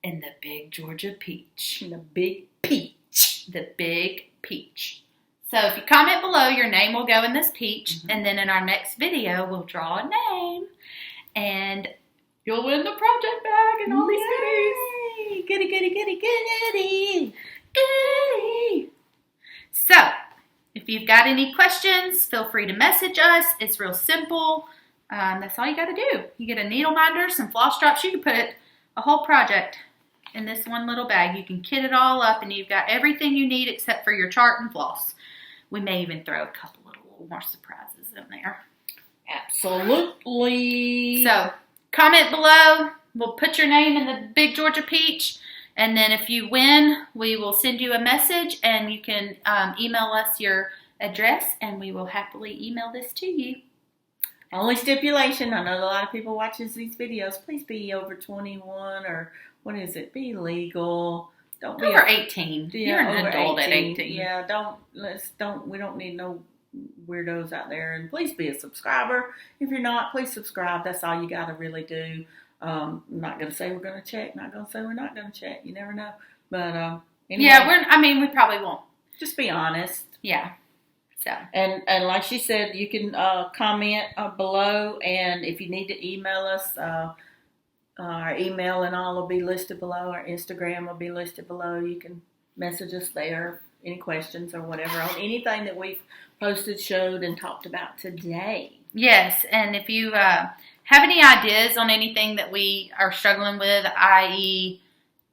in the big Georgia peach. The big peach. The big peach. So if you comment below, your name will go in this peach. Mm-hmm. And then in our next video, we'll draw a name. And you'll win the project bag and all these goodies. Goody, goody, goody, goody. Goody. So if you've got any questions, feel free to message us. It's real simple. That's all you got to do. You get a needle minder, some floss drops. You can put a whole project in this one little bag. You can kit it all up and you've got everything you need except for your chart and floss. We may even throw a couple little more surprises in there. Absolutely. So comment below. We'll put your name in the big Georgia peach. And then if you win, we will send you a message and you can email us your address and we will happily email this to you. Only stipulation, I know a lot of people watches these videos. Please be over 21 or what is it? Be legal. Don't be over 18. Yeah, You're an adult 18. at 18. Yeah, we don't need no weirdos out there. And please be a subscriber. If you're not, please subscribe. That's all you got to really do. I'm not going to say we're going to check. Not going to say we're not going to check. You never know. But anyway, yeah, we probably won't. Just be honest. Yeah. So. And like she said, you can comment below, and if you need to email us, our email and all will be listed below. Our Instagram will be listed below. You can message us there, any questions or whatever on anything that we've posted, showed, and talked about today. Yes, and if you have any ideas on anything that we are struggling with, i.e.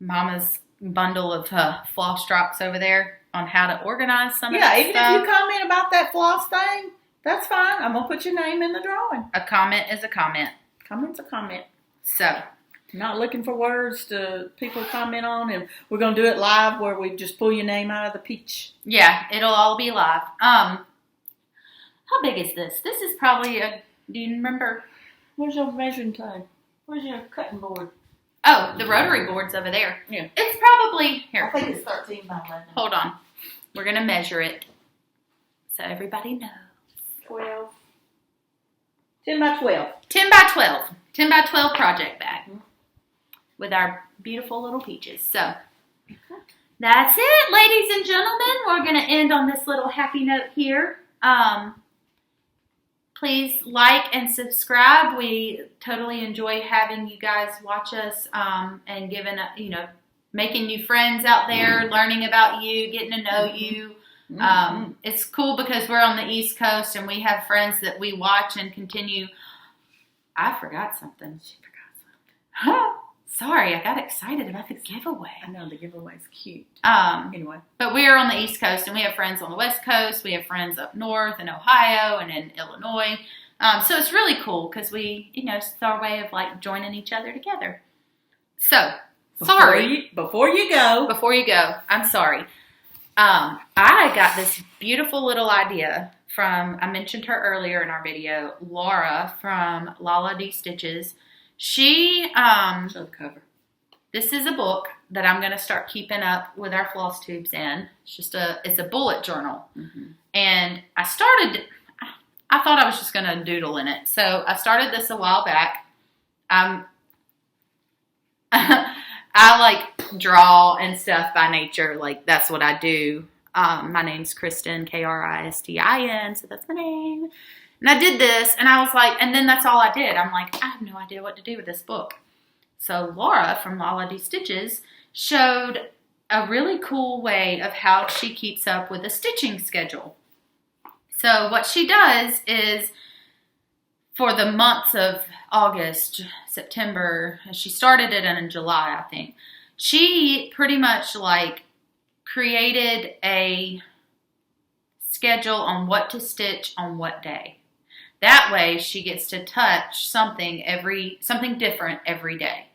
Mama's bundle of floss drops over there, on how to organize some of that even stuff. If you comment about that floss thing, that's fine. I'm going to put your name in the drawing. A comment is a comment. Comment's a comment. So. Not looking for words to people comment on, and we're going to do it live where we just pull your name out of the peach. Yeah, it'll all be live. How big is this? This is probably do you remember? Where's your measuring time? Where's your cutting board? Oh, the rotary board's over there. Yeah. It's probably, here. I think it's 13 by 11. Hold on. We're going to measure it so everybody knows. 12. 10 by 12. 10 by 12. 10 by 12 project bag. Mm-hmm. With our beautiful little peaches. So, that's it, ladies and gentlemen. We're going to end on this little happy note here. Please like and subscribe. We totally enjoy having you guys watch us and giving, making new friends out there, learning about you, getting to know you. It's cool because we're on the East Coast and we have friends that we watch and continue I forgot something. She forgot something. Sorry, I got excited about the giveaway. I know, the giveaway's cute. Anyway. But we are on the East Coast, and we have friends on the West Coast. We have friends up north in Ohio and in Illinois. So it's really cool because we, it's our way of like joining each other together. So, sorry. Before you go, I'm sorry. I got this beautiful little idea from, I mentioned her earlier in our video, Laura from Lala D Stitches. She, show the cover. This is a book that I'm going to start keeping up with our floss tubes in. It's a bullet journal. Mm-hmm. And I thought I was just going to doodle in it. So I started this a while back. I like draw and stuff by nature. Like that's what I do. My name's Kristin, Kristin, so that's my name. And I did this and I was like, and then that's all I did. I'm like, I have no idea what to do with this book. So Laura from Lala D Stitches showed a really cool way of how she keeps up with a stitching schedule. So what she does is for the months of August, September, she started it in July, I think. She pretty much like created a schedule on what to stitch on what day. That way she gets to touch something different every day.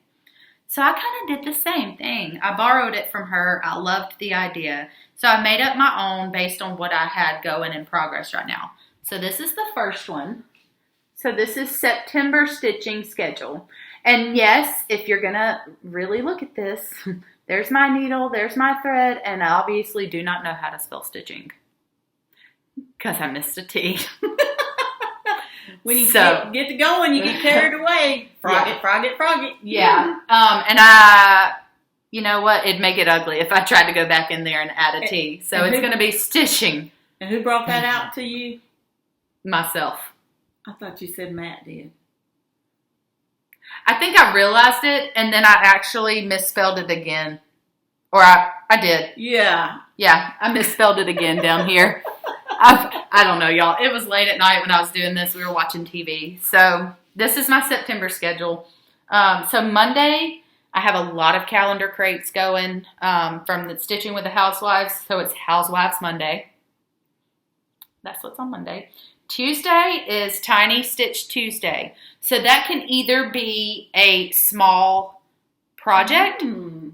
So I kind of did the same thing. I borrowed it from her. I loved the idea. So I made up my own based on what I had going in progress right now. So this is the first one. So this is September stitching schedule. And yes, if you're going to really look at this, there's my needle, there's my thread, and I obviously do not know how to spell stitching because I missed a T. When you get to going, you get carried away. Frog it. Yeah. And I, you know what? It'd make it ugly if I tried to go back in there and add a T. So it's going to be stitching. And who brought that out to you? Myself. I thought you said Matt did. I think I realized it, and then I actually misspelled it again. Or I did. Yeah. Yeah, I misspelled it again down here. I don't know, y'all. It was late at night when I was doing this. We were watching TV. So this is my September schedule. So Monday, I have a lot of calendar crates going from the Stitching with the Housewives. So it's Housewives Monday. That's what's on Monday. Tuesday is Tiny Stitch Tuesday. So that can either be a small project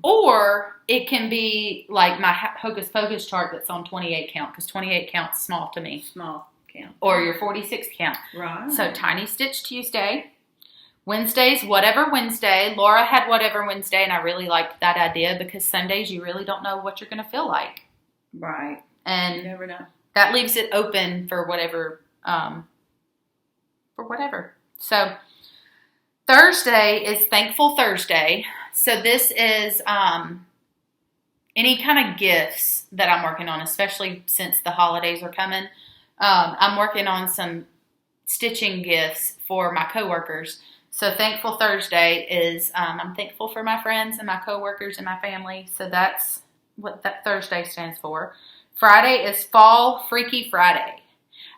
or it can be like my Hocus Pocus chart that's on 28 count because 28 count's small to me. Small count. Or your 46 count. Right. So Tiny Stitch Tuesday. Wednesdays, Whatever Wednesday. Laura had Whatever Wednesday, and I really liked that idea because Sundays you really don't know what you're going to feel like. Right. And you never know. That leaves it open for whatever. So Thursday is Thankful Thursday. So this is any kind of gifts that I'm working on, especially since the holidays are coming. I'm working on some stitching gifts for my coworkers. So Thankful Thursday is I'm thankful for my friends and my coworkers and my family. So that's what that Thursday stands for. Friday is Fall Freaky Friday.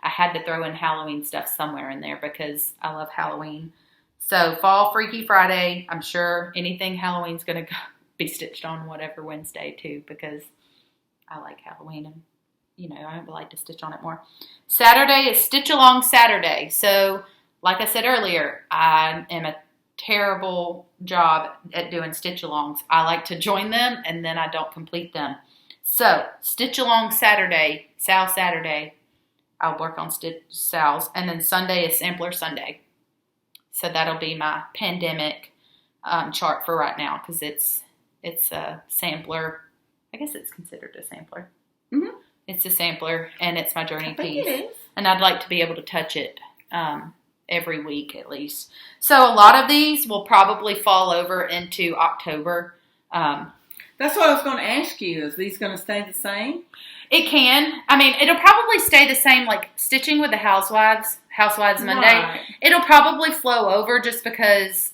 I had to throw in Halloween stuff somewhere in there because I love Halloween. So Fall Freaky Friday, I'm sure anything Halloween's going to be stitched on Whatever Wednesday too because I like Halloween and, I would like to stitch on it more. Saturday is Stitch Along Saturday. So like I said earlier, I am a terrible job at doing stitch alongs. I like to join them and then I don't complete them. So Stitch Along Saturday, Sal Saturday. I'll work on Sal's. And then Sunday is Sampler Sunday. So that'll be my pandemic chart for right now because it's a sampler. I guess it's considered a sampler. Mm-hmm. It's a sampler and it's my journey piece. It is. And I'd like to be able to touch it every week at least. So a lot of these will probably fall over into October. That's what I was going to ask you. Is these going to stay the same? It can. I mean, it'll probably stay the same, like Stitching with the Housewives Monday. Right. It'll probably flow over just because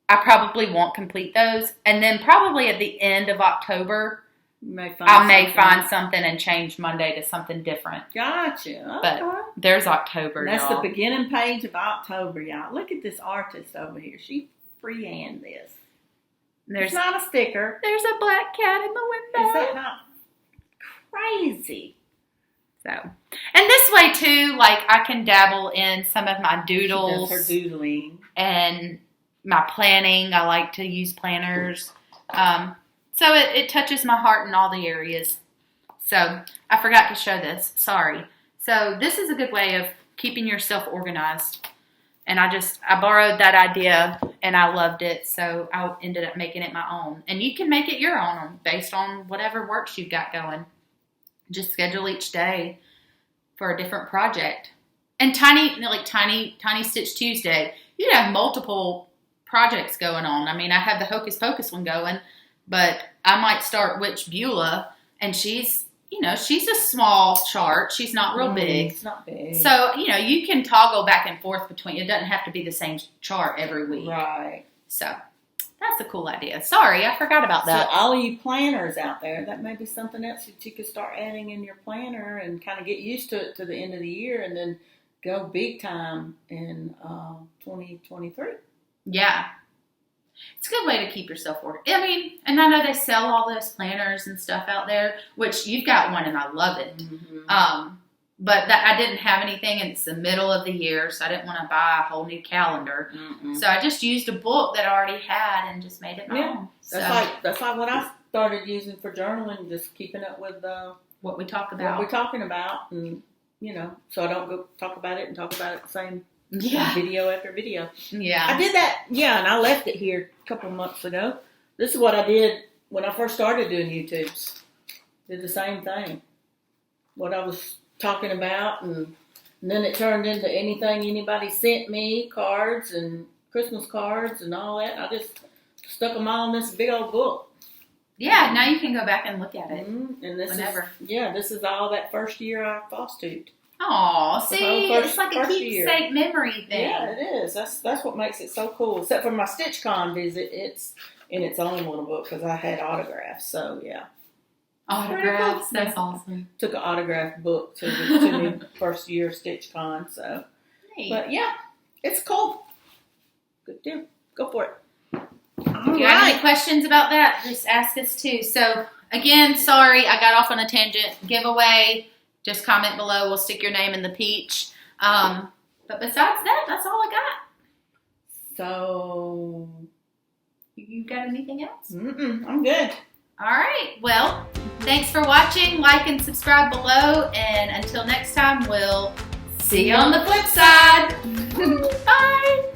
I probably won't complete those. And then probably at the end of October, I may find something and change Monday to something different. Gotcha. Okay. But there's October, That's y'all. the beginning page of October, y'all. Look at this artist over here. She freehand this. It's not a sticker. There's a black cat in the window. Is that not crazy? So, and this way too, like I can dabble in some of my doodles. She does her doodling. And my planning. I like to use planners. So it touches my heart in all the areas. So I forgot to show this. Sorry. So this is a good way of keeping yourself organized. And I borrowed that idea and I loved it. So I ended up making it my own. And you can make it your own based on whatever works you've got going. Just schedule each day for a different project. And tiny Stitch Tuesday, you have multiple projects going on. I mean, I have the Hocus Pocus one going, but I might start Witch Beulah, and she's a small chart. She's not real big. It's not big. So, you can toggle back and forth between. It doesn't have to be the same chart every week. Right. So, that's a cool idea. Sorry, I forgot about that. So, all of you planners out there, that may be something else that you could start adding in your planner and kind of get used to it to the end of the year and then go big time in 2023. Yeah. It's a good way to keep yourself organized. I mean, and I know they sell all those planners and stuff out there, which you've got one and I love it. Mm-hmm. But I didn't have anything, and it's the middle of the year, so I didn't want to buy a whole new calendar. Mm-mm. So I just used a book that I already had and just made it my own. That's like what I started using for journaling, just keeping up with what we talk about. What we're talking about, and so I don't go talk about it the same video after video. Yeah. I did that, and I left it here a couple of months ago. This is what I did when I first started doing YouTubes. Did the same thing. What I was talking about, and then it turned into anything anybody sent me, cards and Christmas cards and all that. I just stuck them all in this big old book. Yeah, now you can go back and look at it and this whenever. This is all that first year I FlossTubed. Aw, see, it's like a keepsake memory thing. Yeah, it is. That's what makes it so cool. Except for my StitchCon visit, it's in its own little book because I had autographs. So yeah, autographs. That's awesome. Took an autograph book to the first year of StitchCon. So, but yeah, it's cool. Good deal. Go for it. If you have any questions about that, just ask us too. So again, sorry I got off on a tangent. Giveaway. Just comment below. We'll stick your name in the peach. But besides that, that's all I got. So, you got anything else? I'm good. All right. Well, thanks for watching. Like and subscribe below. And until next time, we'll see you on the flip side. Bye.